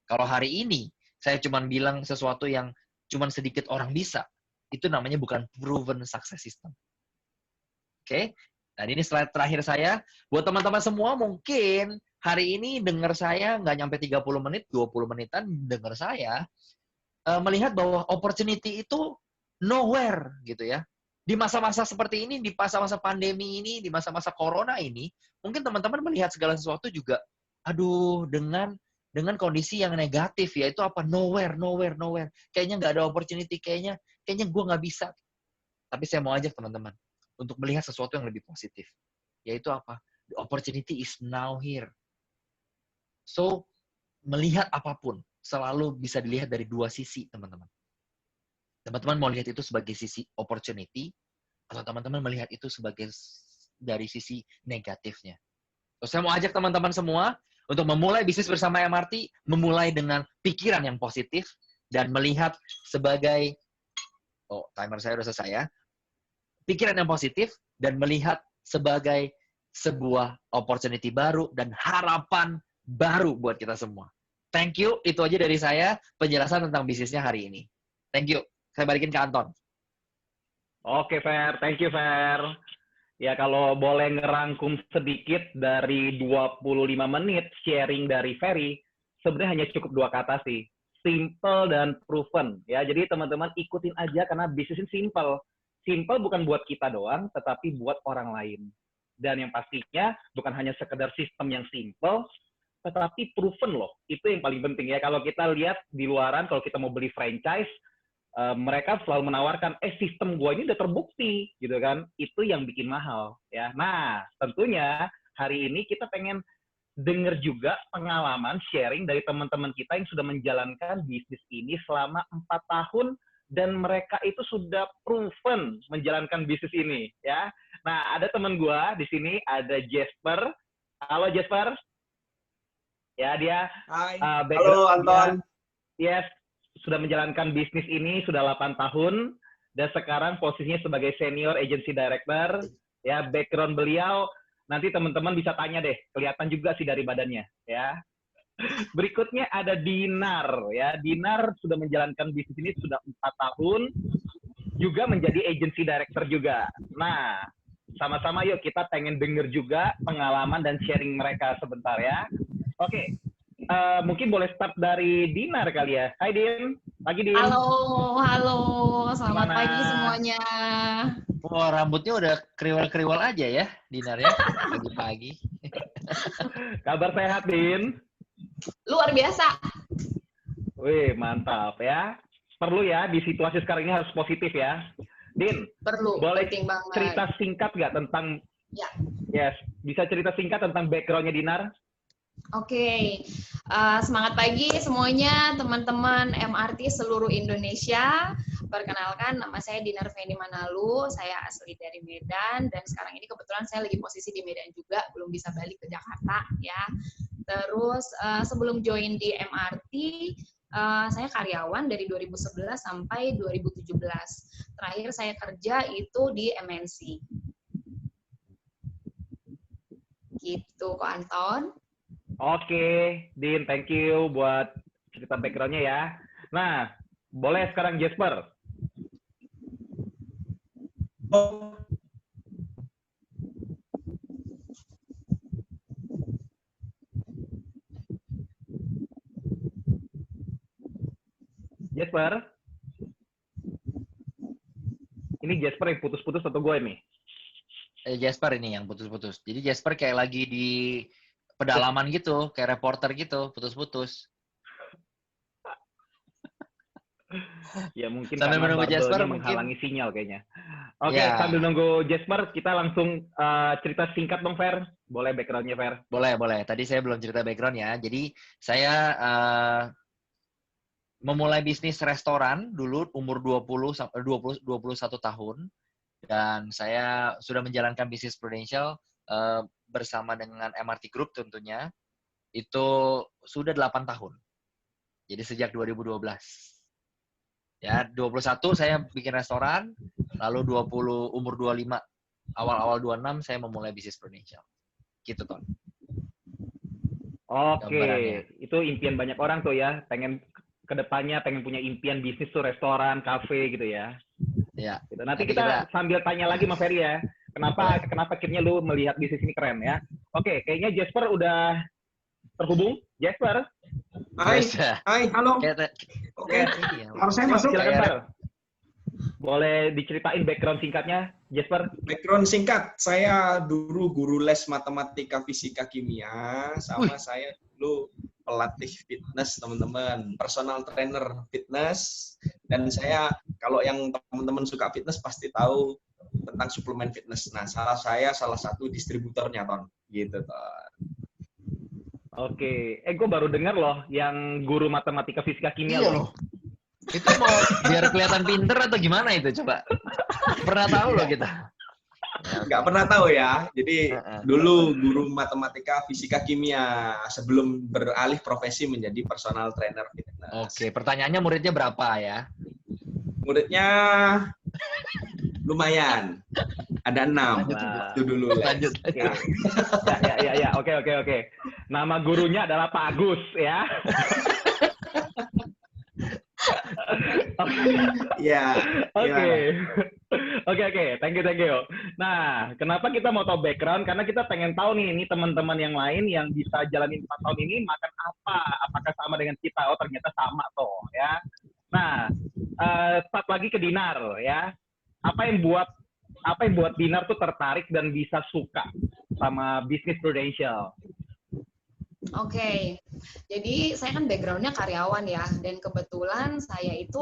Kalau hari ini, saya cuma bilang sesuatu yang cuma sedikit orang bisa, itu namanya bukan proven success system. Oke? Dan ini slide terakhir saya. Buat teman-teman semua, mungkin hari ini dengar saya nggak nyampe 30 menit, 20 menitan dengar saya, melihat bahwa opportunity itu nowhere, gitu ya. Di masa-masa seperti ini, di masa-masa pandemi ini, di masa-masa corona ini, mungkin teman-teman melihat segala sesuatu juga, aduh, dengan kondisi yang negatif, yaitu apa? Nowhere. Kayaknya nggak ada opportunity, kayaknya gue nggak bisa. Tapi saya mau ajak teman-teman untuk melihat sesuatu yang lebih positif. Yaitu apa? The opportunity is now here. So, melihat apapun, selalu bisa dilihat dari dua sisi, teman-teman. Teman-teman mau lihat itu sebagai sisi opportunity, atau teman-teman melihat itu sebagai dari sisi negatifnya. So, saya mau ajak teman-teman semua untuk memulai bisnis bersama MRT, memulai dengan pikiran yang positif, dan melihat sebagai, timer saya udah selesai ya, pikiran yang positif, dan melihat sebagai sebuah opportunity baru, dan harapan baru buat kita semua. Thank you, itu aja dari saya, penjelasan tentang bisnisnya hari ini. Thank you. Saya balikin ke Anton. Oke, Fer. Thank you, Fer. Ya, kalau boleh ngerangkum sedikit dari 25 menit sharing dari Ferry, sebenarnya hanya cukup 2 kata sih. Simple dan proven. Ya, jadi teman-teman ikutin aja karena bisnis ini simple. Simple bukan buat kita doang, tetapi buat orang lain. Dan yang pastinya bukan hanya sekedar sistem yang simple, tetapi proven loh. Itu yang paling penting ya. Kalau kita lihat di luaran, kalau kita mau beli franchise, mereka selalu menawarkan, sistem gua ini udah terbukti, gitu kan? Itu yang bikin mahal, ya. Nah, tentunya hari ini kita pengen dengar juga pengalaman sharing dari teman-teman kita yang sudah menjalankan bisnis ini selama 4 tahun dan mereka itu sudah proven menjalankan bisnis ini, ya. Nah, ada teman gua di sini, ada Jasper. Halo Jasper. Ya, dia Hai. Halo Anton. Yes, sudah menjalankan bisnis ini sudah 8 tahun dan sekarang posisinya sebagai senior agency director. Ya, background beliau nanti teman-teman bisa tanya deh, kelihatan juga sih dari badannya, ya. Berikutnya ada Dinar, ya. Dinar sudah menjalankan bisnis ini sudah 4 tahun, juga menjadi agency director juga. Nah, sama-sama yuk kita pengen denger juga pengalaman dan sharing mereka sebentar ya. Oke. Mungkin boleh start dari Dinar kali ya. Hai Din, pagi Din. Halo, selamat pagi semuanya. Wah, rambutnya udah kriwal-kriwal aja ya, Dinar ya, pagi-pagi. Kabar sehat Din? Luar biasa. Wih, mantap ya. Perlu ya, di situasi sekarang ini harus positif ya. Din, perlu. Boleh banget. Cerita singkat nggak tentang, ya. Yes, bisa cerita singkat tentang background-nya Dinar? Oke, semangat pagi semuanya teman-teman MRT seluruh Indonesia. Perkenalkan, nama saya Dinar Fendi Manalu, saya asli dari Medan dan sekarang ini kebetulan saya lagi posisi di Medan juga, belum bisa balik ke Jakarta ya. Terus sebelum join di MRT, saya karyawan dari 2011 sampai 2017. Terakhir saya kerja itu di MNC. Gitu kok Anton. Oke, Din, thank you buat cerita background-nya ya. Nah, boleh sekarang Jasper. Jasper? Ini Jasper yang putus-putus atau gue nih? Jasper ini yang putus-putus. Jadi Jasper kayak lagi di pedalaman gitu, kayak reporter gitu, putus-putus. Ya mungkin sambil karena menunggu Jasper menghalangi sinyal kayaknya. Oke, ya. Sambil nunggu Jasper, kita langsung cerita singkat dong, Fer. Boleh background-nya, Fer? Boleh. Tadi saya belum cerita background ya. Jadi saya memulai bisnis restoran dulu umur 21 tahun. Dan saya sudah menjalankan bisnis Prudential bersama dengan MRT Group tentunya. Itu sudah 8 tahun. Jadi sejak 2012. Ya, 21 saya bikin restoran, lalu umur 25, awal-awal 26 saya memulai bisnis Prudential. Gitu, Ton. Oke, itu impian banyak orang tuh ya, pengen kedepannya pengen punya impian bisnis tuh restoran, kafe gitu ya. Ya. Gitu. Nanti kita sambil tanya lagi Mas Ferry ya, kenapa akhirnya lu melihat bisnis ini keren ya. Oke, kayaknya Jasper udah terhubung. Jasper? Hai, halo. Oke, harus saya masuk? Silakan, Fer. Boleh diceritain background singkatnya, Jasper? Background singkat, saya dulu guru les matematika, fisika, kimia, sama saya dulu pelatih fitness, teman-teman, personal trainer fitness, dan saya, kalau yang teman-teman suka fitness pasti tahu tentang suplemen fitness. Nah, saya salah satu distributornya, Ton. Gitu, Ton. Oke. Gue baru dengar loh yang guru matematika, fisika, kimia Iya loh. Itu mau biar kelihatan pinter atau gimana itu coba? Pernah tahu loh kita. Nggak pernah tahu ya. Jadi dulu guru matematika, fisika, kimia sebelum beralih profesi menjadi personal trainer fitness. Oke, pertanyaannya muridnya berapa ya? Muridnya lumayan. Ada 6 waktu dulu les. Lanjut. Ya. Oke. Nama gurunya adalah Pak Agus ya. Iya. Oke. Thank you. Nah, kenapa kita mau tahu background? Karena kita pengen tahu nih, ini teman-teman yang lain yang bisa jalanin 4 tahun ini makan apa? Apakah sama dengan kita? Oh, ternyata sama toh, ya. Nah, start lagi ke Dinar, ya. Apa yang buat Dinar tuh tertarik dan bisa suka sama bisnis Prudential? Oke, jadi saya kan background-nya karyawan ya, dan kebetulan saya itu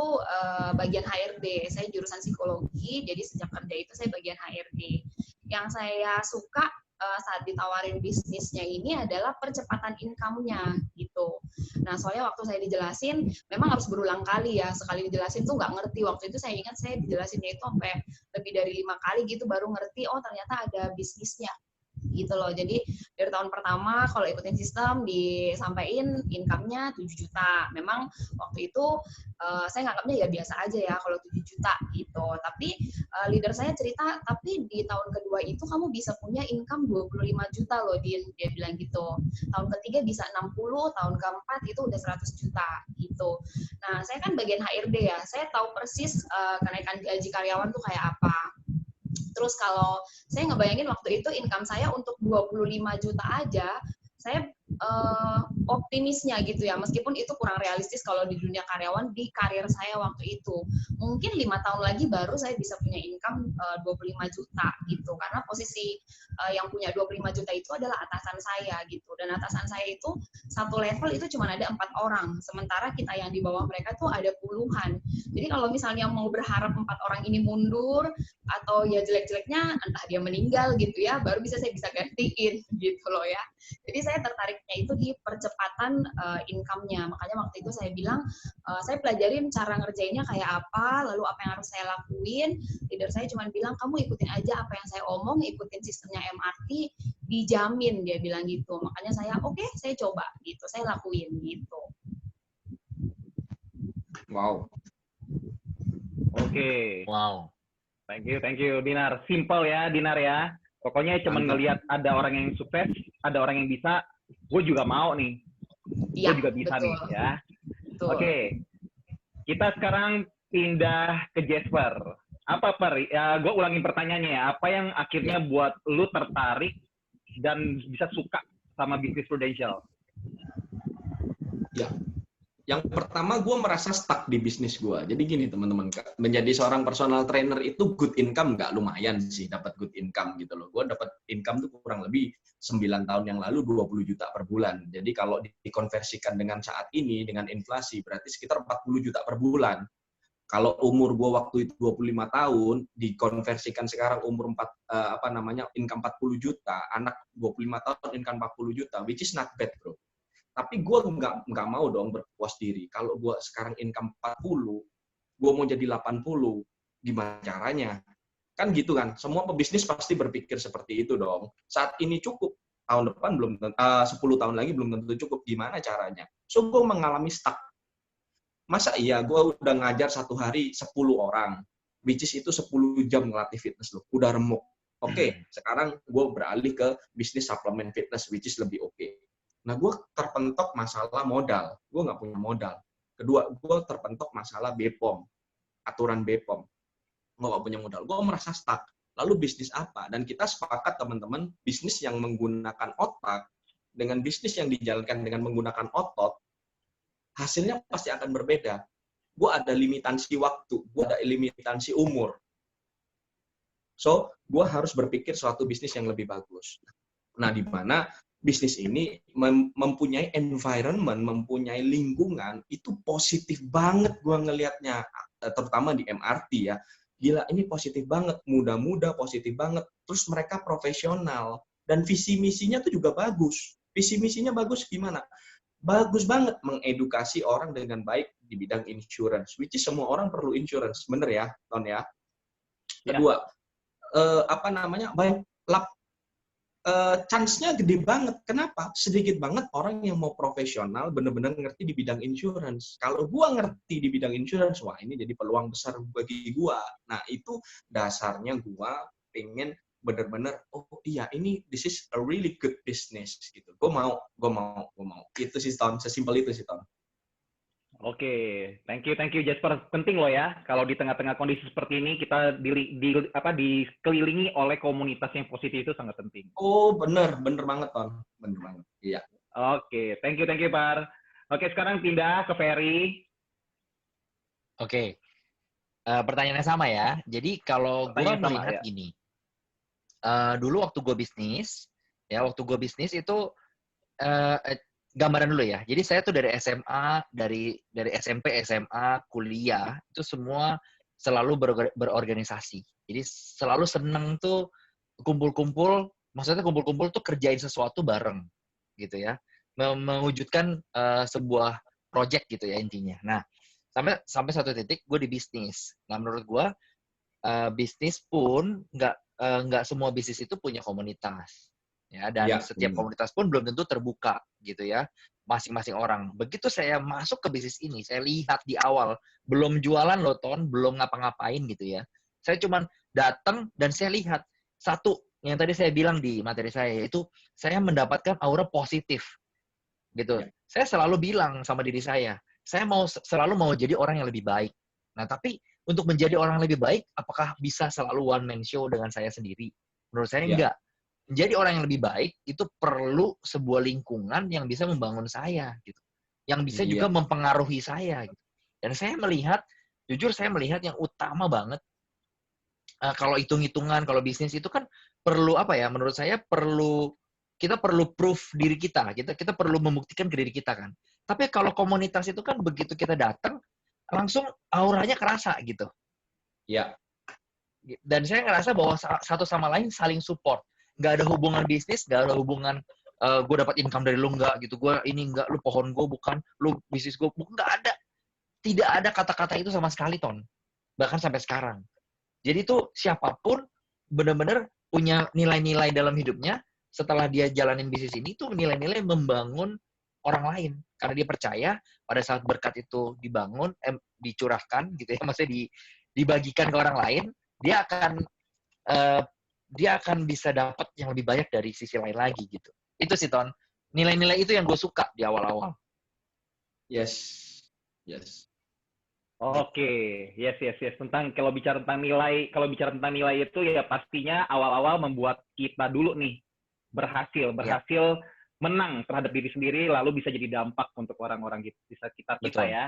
bagian HRD, saya jurusan psikologi, jadi sejak kerja itu saya bagian HRD. Yang saya suka saat ditawarin bisnisnya ini adalah percepatan income-nya gitu. Nah, soalnya waktu saya dijelasin, memang harus berulang kali ya, sekali dijelasin tuh nggak ngerti. Waktu itu saya ingat saya dijelasinnya itu sampai lebih dari 5 kali gitu, baru ngerti, oh ternyata ada bisnisnya. Gitu loh. Jadi dari tahun pertama kalau ikutin sistem disampaikan income-nya 7 juta. Memang waktu itu saya nganggapnya ya biasa aja ya kalau 7 juta gitu. Tapi leader saya cerita, tapi di tahun kedua itu kamu bisa punya income 25 juta loh, dia bilang gitu. Tahun ketiga bisa 60, tahun keempat itu udah 100 juta gitu. Nah, saya kan bagian HRD ya. Saya tahu persis kenaikan gaji karyawan tuh kayak apa. Terus kalau saya ngebayangin waktu itu income saya untuk 25 juta aja, saya optimisnya gitu ya, meskipun itu kurang realistis kalau di dunia karyawan di karir saya waktu itu. Mungkin 5 tahun lagi baru saya bisa punya income 25 juta gitu, karena posisi yang punya 25 juta itu adalah atasan saya gitu, dan atasan saya itu satu level itu cuma ada 4 orang, sementara kita yang di bawah mereka tuh ada puluhan. Jadi kalau misalnya mau berharap 4 orang ini mundur atau ya jelek-jeleknya entah dia meninggal gitu ya, baru bisa saya bisa gantiin gitu loh ya. Jadi saya tertariknya itu di percepatan income-nya. Makanya waktu itu saya bilang, saya pelajarin cara ngerjainnya kayak apa, lalu apa yang harus saya lakuin. Leader saya cuma bilang, kamu ikutin aja apa yang saya omong, ikutin sistemnya MRT, dijamin, dia bilang gitu. Makanya saya, oke, saya coba gitu, saya lakuin gitu. Wow. Oke. Wow. Thank you, Dinar. Simple ya, Dinar ya. Pokoknya cuma ngelihat ada orang yang sukses, ada orang yang bisa, gue juga mau nih. Iya, gue juga bisa betul. nih, ya. Betul. Oke. Kita sekarang pindah ke Jasper. Apa, Per? Ya, gue ulangin pertanyaannya ya. Apa yang akhirnya buat lu tertarik dan bisa suka sama bisnis Prudential? Ya. Yang pertama, gue merasa stuck di bisnis gue. Jadi gini teman-teman, menjadi seorang personal trainer itu good income nggak lumayan sih, dapat good income gitu loh. Gue dapat income tuh kurang lebih 9 tahun yang lalu 20 juta per bulan. Jadi kalau dikonversikan dengan saat ini, dengan inflasi, berarti sekitar 40 juta per bulan. Kalau umur gue waktu itu 25 tahun, dikonversikan sekarang umur income 40 juta, anak 25 tahun income 40 juta, which is not bad bro. Tapi gue nggak mau dong berpuas diri. Kalau gue sekarang income 40, gue mau jadi 80, gimana caranya? Kan gitu kan, semua pebisnis pasti berpikir seperti itu dong. Saat ini cukup, tahun depan belum, 10 tahun lagi belum tentu cukup, gimana caranya? So, gue mengalami stuck. Masa iya, gue udah ngajar satu hari 10 orang, which is itu 10 jam ngelatih fitness loh, udah remuk. Oke, sekarang gue beralih ke bisnis suplemen fitness, which is lebih oke. Nah, gue terpentok masalah modal. Gue nggak punya modal. Kedua, gue terpentok masalah BPOM. Aturan BPOM. Gue nggak punya modal. Gue merasa stuck. Lalu bisnis apa? Dan kita sepakat, teman-teman, bisnis yang menggunakan otak dengan bisnis yang dijalankan dengan menggunakan otot, hasilnya pasti akan berbeda. gue ada limitansi waktu, gue ada limitansi umur. So, gue harus berpikir suatu bisnis yang lebih bagus. Nah, di mana bisnis ini mempunyai environment, mempunyai lingkungan, itu positif banget gue ngelihatnya, terutama di MRT ya. Gila, ini positif banget, muda-muda positif banget. Terus mereka profesional, dan visi misinya tuh juga bagus. Visi misinya bagus gimana? Bagus banget mengedukasi orang dengan baik di bidang insurance, which is semua orang perlu insurance, bener ya, Ton ya. Kedua, banyak chance-nya gede banget. Kenapa? Sedikit banget orang yang mau profesional bener-bener ngerti di bidang insurance. Kalau gua ngerti di bidang insurance, wah ini jadi peluang besar bagi gua. Nah, itu dasarnya gua pengen bener-bener, oh iya ini this is a really good business gitu. Gue mau. Itu sih Ton, sesimpel itu sih Ton. Oke, thank you Jasper. Penting loh ya, kalau di tengah-tengah kondisi seperti ini kita dikelilingi oleh komunitas yang positif itu sangat penting. Oh bener banget Ton, bener banget. Iya. Oke, thank you Par. Oke, sekarang pindah ke Ferry. Oke, pertanyaannya sama ya. Jadi kalau gue melihat gini, dulu waktu gue bisnis itu gambaran dulu ya. Jadi saya tuh dari SMA, dari SMP, SMA, kuliah itu semua selalu berorganisasi. Jadi selalu seneng tuh kumpul-kumpul. Maksudnya kumpul-kumpul tuh kerjain sesuatu bareng, gitu ya. Mewujudkan sebuah project gitu ya intinya. Nah, sampai satu titik gue di bisnis. Nah, menurut gue bisnis pun nggak semua bisnis itu punya komunitas. Ya, dan setiap komunitas pun belum tentu terbuka gitu ya, masing-masing orang. Begitu saya masuk ke bisnis ini, saya lihat di awal, belum jualan loh Ton, belum ngapa-ngapain gitu ya. Saya cuman datang dan saya lihat, satu, yang tadi saya bilang di materi saya, yaitu saya mendapatkan aura positif gitu. Saya selalu bilang sama diri saya selalu mau jadi orang yang lebih baik. Nah, tapi untuk menjadi orang yang lebih baik, apakah bisa selalu one man show dengan saya sendiri? Menurut saya enggak. Menjadi orang yang lebih baik itu perlu sebuah lingkungan yang bisa membangun saya gitu. Yang bisa juga mempengaruhi saya gitu. Dan saya melihat, jujur saya melihat yang utama banget kalau hitung-hitungan, kalau bisnis itu kan perlu apa ya? Menurut saya kita perlu proof diri kita. Kita perlu membuktikan ke diri kita kan. Tapi kalau komunitas itu kan begitu kita datang langsung auranya kerasa gitu. Iya. Dan saya ngerasa bahwa satu sama lain saling support. Nggak ada hubungan bisnis, nggak ada hubungan gue dapat income dari lu nggak gitu. Gue ini nggak, lu pohon gue bukan, lu bisnis gue bukan, nggak ada. Tidak ada kata-kata itu sama sekali Ton. Bahkan sampai sekarang. Jadi itu siapapun benar-benar punya nilai-nilai dalam hidupnya setelah dia jalanin bisnis ini tuh nilai-nilai membangun orang lain. Karena dia percaya pada saat berkat itu dibangun, dicurahkan gitu ya, maksudnya dibagikan ke orang lain, dia akan bisa dapat yang lebih banyak dari sisi lain lagi gitu. Itu sih Ton. Nilai-nilai itu yang gue suka di awal-awal. Yes. Oke, yes. Kalau bicara tentang nilai itu ya pastinya awal-awal membuat kita dulu nih berhasil menang terhadap diri sendiri, lalu bisa jadi dampak untuk orang-orang di sekitar kita ya.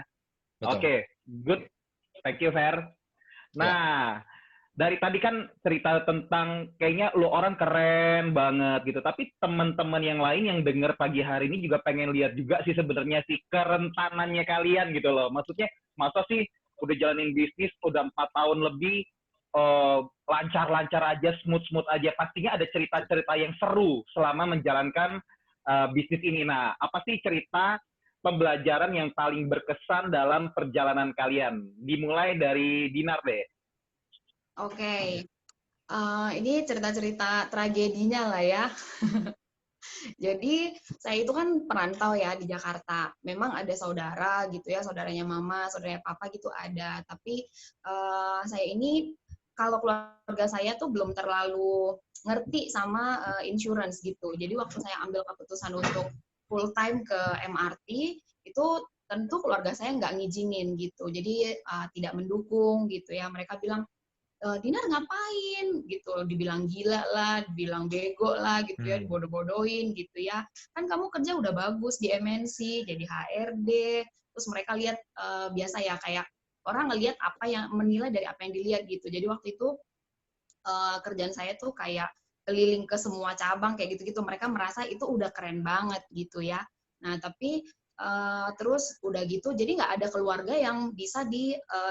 Oke, good. Thank you, Fer. Nah, dari tadi kan cerita tentang kayaknya lu orang keren banget gitu, tapi teman-teman yang lain yang denger pagi hari ini juga pengen lihat juga sih sebenarnya sih kerentanannya kalian gitu loh. Maksudnya, masa sih udah jalanin bisnis udah 4 tahun lebih, lancar-lancar aja, smooth-smooth aja. Pastinya ada cerita-cerita yang seru selama menjalankan bisnis ini. Nah, apa sih cerita pembelajaran yang paling berkesan dalam perjalanan kalian? Dimulai dari Dinar deh. Oke. Ini cerita-cerita tragedinya lah ya. Jadi, saya itu kan perantau ya di Jakarta. Memang ada saudara gitu ya, saudaranya mama, saudaranya papa gitu ada. Tapi saya ini, kalau keluarga saya tuh belum terlalu ngerti sama insurance gitu. Jadi waktu saya ambil keputusan untuk full time ke MRT, itu tentu keluarga saya nggak ngizinin gitu. Jadi tidak mendukung gitu ya. Mereka bilang, Dinar ngapain gitu, dibilang gila lah, dibilang bego lah gitu ya, dibodoh-bodohin gitu ya. Kan kamu kerja udah bagus di MNC, jadi HRD, terus mereka lihat biasa ya kayak orang ngelihat apa yang menilai dari apa yang dilihat gitu. Jadi waktu itu kerjaan saya tuh kayak keliling ke semua cabang kayak gitu-gitu. Mereka merasa itu udah keren banget gitu ya. Nah, tapi terus udah gitu, jadi nggak ada keluarga yang bisa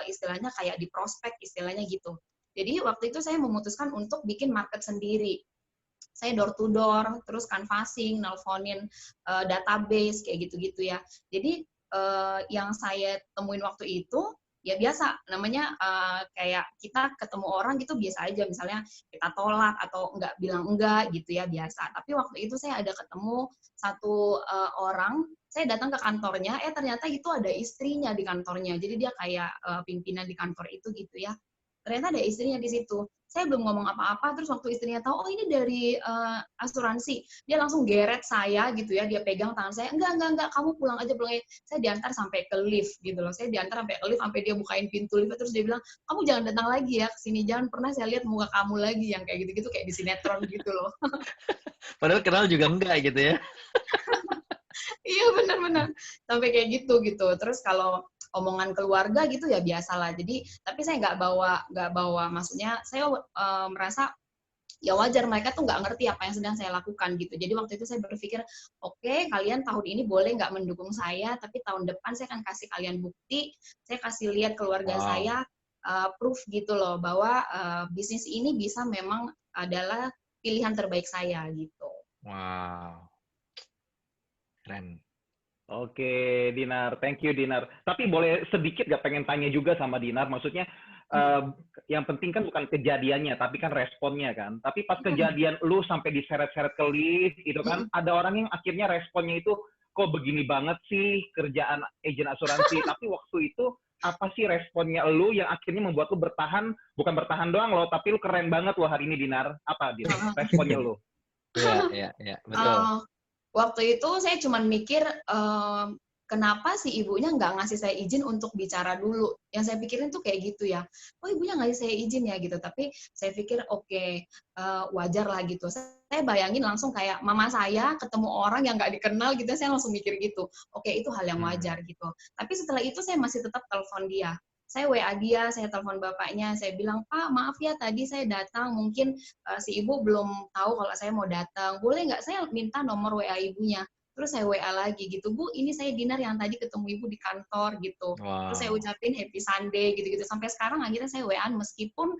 istilahnya kayak di prospek istilahnya gitu. Jadi waktu itu saya memutuskan untuk bikin market sendiri. Saya door to door, terus canvassing, nelponin database kayak gitu-gitu ya. Jadi yang saya temuin waktu itu ya biasa, namanya kayak kita ketemu orang gitu biasa aja, misalnya kita tolak atau enggak bilang enggak gitu ya, biasa. Tapi waktu itu saya ada ketemu satu orang, saya datang ke kantornya, ternyata itu ada istrinya di kantornya. Jadi dia kayak pimpinan di kantor itu gitu ya. Ternyata ada istrinya di situ. Saya belum ngomong apa-apa, terus waktu istrinya tahu, oh ini dari asuransi, dia langsung geret saya gitu ya, dia pegang tangan saya, enggak, kamu pulang aja. Saya diantar sampai ke lift gitu loh, saya diantar sampai ke lift, sampai dia bukain pintu lift, terus dia bilang, kamu jangan datang lagi ya ke sini, jangan pernah saya lihat muka kamu lagi, yang kayak gitu-gitu, kayak di sinetron gitu loh. Padahal kenal juga enggak gitu ya. Iya benar-benar sampai kayak gitu. Terus kalau omongan keluarga gitu ya biasalah. Jadi tapi saya nggak bawa. Maksudnya saya merasa ya wajar, mereka tuh nggak ngerti apa yang sedang saya lakukan gitu. Jadi waktu itu saya berpikir, oke, kalian tahun ini boleh nggak mendukung saya, tapi tahun depan saya akan kasih kalian bukti, saya kasih lihat keluarga saya proof gitu loh bahwa bisnis ini bisa memang adalah pilihan terbaik saya gitu. Wow. Keren. Oke, Dinar. Thank you, Dinar. Tapi boleh sedikit gak pengen tanya juga sama Dinar? Maksudnya, yang penting kan bukan kejadiannya, tapi kan responnya kan. Tapi pas kejadian lu sampai diseret-seret ke lift, itu kan, ada orang yang akhirnya responnya itu, kok begini banget sih kerjaan agen asuransi. Tapi waktu itu, apa sih responnya lu yang akhirnya membuat lu bertahan, bukan bertahan doang lo, tapi lu keren banget lo hari ini, Dinar. Apa, Dinar? Responnya lu? Iya, betul. Waktu itu saya cuma mikir, kenapa si ibunya nggak ngasih saya izin untuk bicara dulu. Yang saya pikirin tuh kayak gitu ya. Oh ibunya ngasih saya izin ya gitu. Tapi saya pikir oke, wajar lah gitu. Saya bayangin langsung kayak mama saya ketemu orang yang nggak dikenal gitu, saya langsung mikir gitu. Oke, itu hal yang wajar gitu. Tapi setelah itu saya masih tetap telepon dia. Saya WA dia, saya telepon bapaknya, saya bilang, Pak, maaf ya tadi saya datang, mungkin si ibu belum tahu kalau saya mau datang, boleh nggak saya minta nomor WA ibunya? Terus saya WA lagi gitu, Bu, ini saya Dinar yang tadi ketemu ibu di kantor gitu. Terus saya ucapin happy Sunday gitu-gitu. Sampai sekarang akhirnya saya WA-an meskipun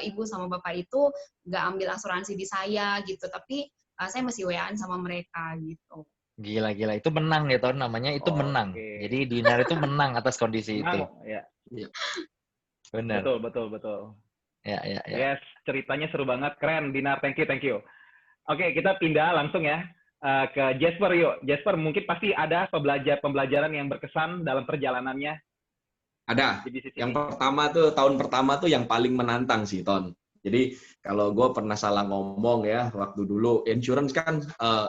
ibu sama bapak itu nggak ambil asuransi di saya gitu, tapi saya masih WA-an sama mereka gitu. Gila. Itu menang ya, Ton. Namanya itu menang. Jadi Dinar itu menang atas kondisi itu. Ya. Benar. Betul. Ya. Yes, ceritanya seru banget. Keren, Dinar. Thank you. Oke, kita pindah langsung ya ke Jasper yuk. Jasper, mungkin pasti ada pembelajaran yang berkesan dalam perjalanannya. Ada. Yang pertama tuh, tahun pertama tuh yang paling menantang sih, Ton. Jadi kalau gue pernah salah ngomong ya, waktu dulu insurance kan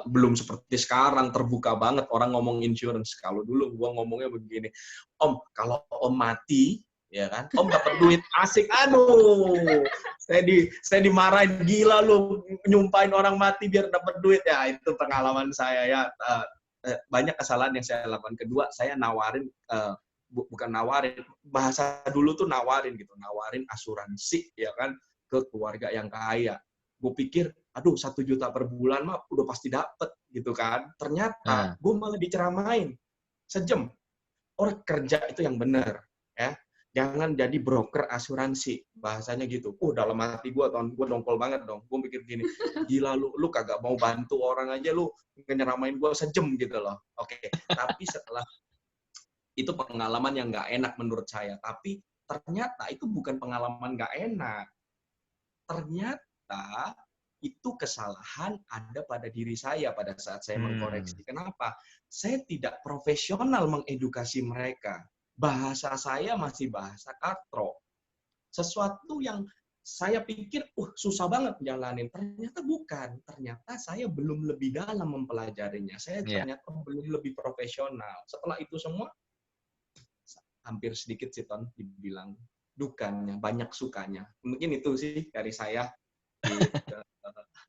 belum seperti sekarang terbuka banget orang ngomong insurance. Kalau dulu gue ngomongnya begini, Om, kalau Om mati, ya kan, Om dapat duit asik, aduh, saya dimarahin, gila lu nyumpahin orang mati biar dapat duit ya. Itu pengalaman saya ya. Banyak kesalahan yang saya lakukan. Kedua, saya nawarin bukan nawarin, bahasa dulu tuh nawarin asuransi ya kan ke keluarga yang kaya. Gue pikir, aduh 1 juta per bulan mah udah pasti dapet gitu kan. Ternyata gue malah diceramain sejam. Orang kerja itu yang benar ya. Jangan jadi broker asuransi, bahasanya gitu. Dalam hati gue, Ton, gue dongkol banget dong. Gue mikir gini, gila lu kagak mau bantu orang aja lu nyeramain gue sejam gitu loh. Oke. Tapi setelah itu pengalaman yang nggak enak menurut saya. Tapi ternyata itu bukan pengalaman nggak enak. Ternyata itu kesalahan ada pada diri saya pada saat saya mengkoreksi. Kenapa? Saya tidak profesional mengedukasi mereka. Bahasa saya masih bahasa katro. Sesuatu yang saya pikir, susah banget jalanin. Ternyata bukan. Ternyata saya belum lebih dalam mempelajarinya. Saya ternyata belum lebih profesional. Setelah itu semua, hampir sedikit sih, Ton, dibilang dukanya, banyak sukanya. Mungkin itu sih dari saya. Gitu.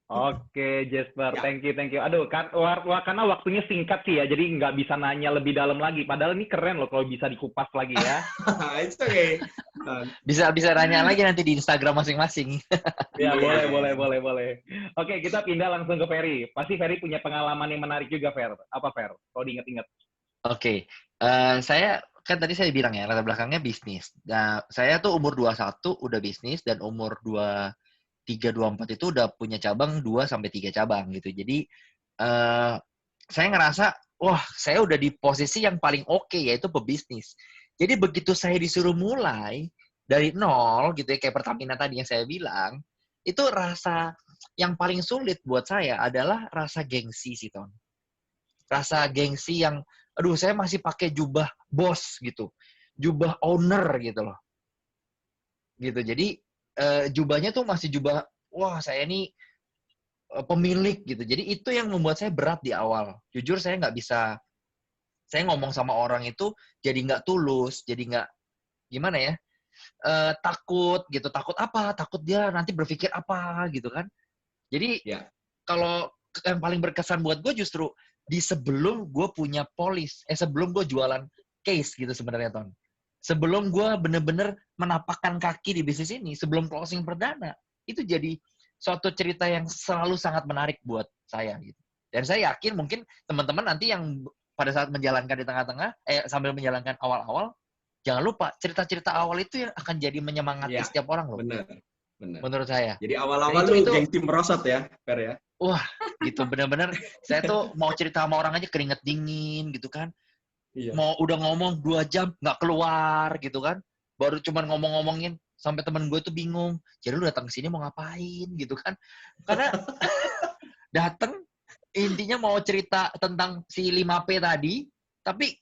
Oke, Jasper, Ya. thank you. Aduh, karena waktunya singkat sih ya, jadi nggak bisa nanya lebih dalam lagi. Padahal ini keren loh kalau bisa dikupas lagi ya. It's okay. Bisa nanya lagi nanti di Instagram masing-masing. Ya, Iya. boleh. Oke, kita pindah langsung ke Ferry. Pasti Ferry punya pengalaman yang menarik juga, Fer. Apa, Fer? Kalau diinget-inget. Oke, saya kan tadi saya bilang ya latar belakangnya bisnis. Nah, saya tuh umur 21 udah bisnis dan umur 23, 24 itu udah punya cabang 2 sampai 3 cabang gitu. Jadi saya ngerasa wah, saya udah di posisi yang paling oke yaitu pebisnis. Jadi begitu saya disuruh mulai dari nol gitu ya kayak Pertamina tadi yang saya bilang, itu rasa yang paling sulit buat saya adalah rasa gengsi sih, Ton. Rasa gengsi yang aduh saya masih pakai jubah bos gitu. Jubah owner gitu loh. Gitu. Jadi jubahnya tuh masih jubah wah saya ini pemilik gitu. Jadi itu yang membuat saya berat di awal. Jujur saya nggak bisa saya ngomong sama orang itu jadi nggak tulus, jadi nggak gimana ya? Takut gitu. Takut apa? Takut dia nanti berpikir apa gitu kan. Jadi Ya. kalau yang paling berkesan buat gue justru di sebelum gue punya sebelum gue jualan case gitu sebenarnya, Ton. Sebelum gue bener-bener menapakkan kaki di bisnis ini, sebelum closing perdana, itu jadi suatu cerita yang selalu sangat menarik buat saya gitu. Dan saya yakin mungkin teman-teman nanti yang pada saat menjalankan di tengah-tengah, sambil menjalankan awal-awal, jangan lupa cerita-cerita awal itu yang akan jadi menyemangati Ya, setiap orang loh. benar. Menurut saya. Jadi awal-awal Dan lu gengsi merosot ya, Fer ya? Wah, gitu bener-bener. Saya tuh mau cerita sama orang aja keringet dingin gitu kan. Iya. Mau udah ngomong 2 jam nggak keluar gitu kan. Baru cuman ngomong-ngomongin sampai temen gue tuh bingung. Jadi lu datang ke sini mau ngapain gitu kan. Karena datang intinya mau cerita tentang si 5P tadi, tapi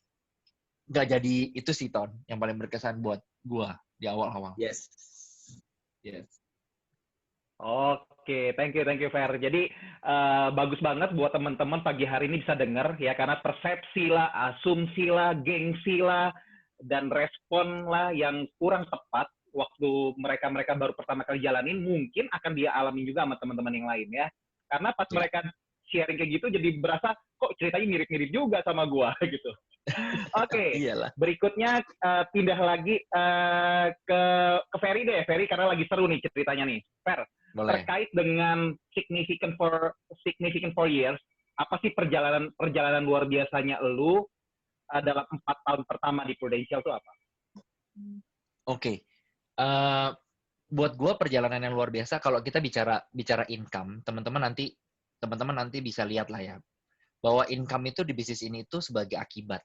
nggak jadi itu sih, Ton, yang paling berkesan buat gue di awal-awal. Yes. Oke, thank you, Fer. Jadi bagus banget buat teman-teman pagi hari ini bisa dengar ya, karena persepsi lah, asumsi lah, gengsi lah, dan respon lah yang kurang tepat waktu mereka baru pertama kali jalanin mungkin akan dia alami juga sama teman-teman yang lain ya. Karena pas mereka sharing kayak gitu jadi berasa kok ceritanya mirip-mirip juga sama gua gitu. Oke, berikutnya pindah lagi ke Ferry deh, Ferry karena lagi seru nih ceritanya nih. Fer, boleh. Terkait dengan significant for years, apa sih perjalanan luar biasanya lu dalam 4 tahun pertama di Prudential itu apa? Oke. Buat gue perjalanan yang luar biasa kalau kita bicara income, teman-teman nanti bisa lihat lah ya bahwa income itu di bisnis ini itu sebagai akibat.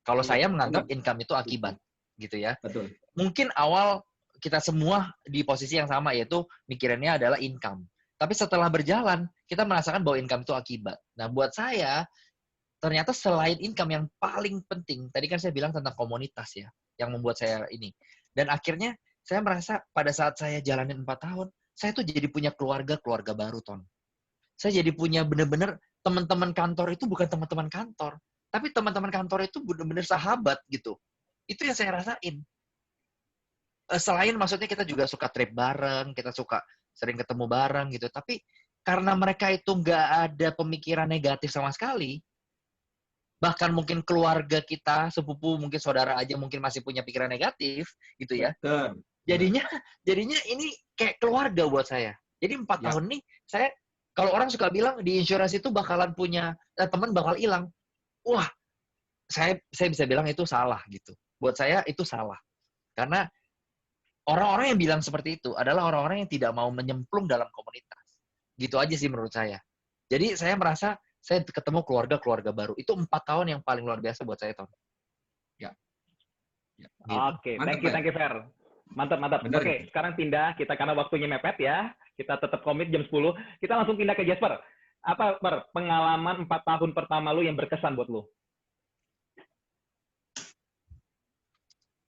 Kalau saya menganggap income itu akibat, gitu ya. Betul. Mungkin awal kita semua di posisi yang sama yaitu mikirannya adalah income. Tapi setelah berjalan kita merasakan bahwa income itu akibat. Nah buat saya ternyata selain income yang paling penting, tadi kan saya bilang tentang komunitas ya, yang membuat saya ini. Dan akhirnya saya merasa pada saat saya jalanin 4 tahun, saya tuh jadi punya keluarga baru, Ton. Saya jadi punya bener-bener teman-teman kantor itu bukan teman-teman kantor, tapi teman-teman kantor itu bener-bener sahabat gitu. Itu yang saya rasain. Selain maksudnya kita juga suka trip bareng, kita suka sering ketemu bareng gitu, tapi karena mereka itu nggak ada pemikiran negatif sama sekali, bahkan mungkin keluarga kita, sepupu, mungkin saudara aja mungkin masih punya pikiran negatif gitu ya. Betul. Jadinya ini kayak keluarga buat saya. Jadi 4 tahun nih saya kalau orang suka bilang di insurance itu bakalan punya teman bakal hilang. Wah, saya bisa bilang itu salah gitu. Buat saya itu salah. Karena orang-orang yang bilang seperti itu adalah orang-orang yang tidak mau menyemplung dalam komunitas. Gitu aja sih menurut saya. Jadi saya merasa saya ketemu keluarga baru. Itu 4 tahun yang paling luar biasa buat saya, Ton. Ya. Gitu. Oke, thank you, Fer. Mantap. Oke, sekarang pindah kita karena waktunya mepet ya. Kita tetap komit jam 10. Kita langsung pindah ke Jasper. Apa, pengalaman 4 tahun pertama lu yang berkesan buat lu?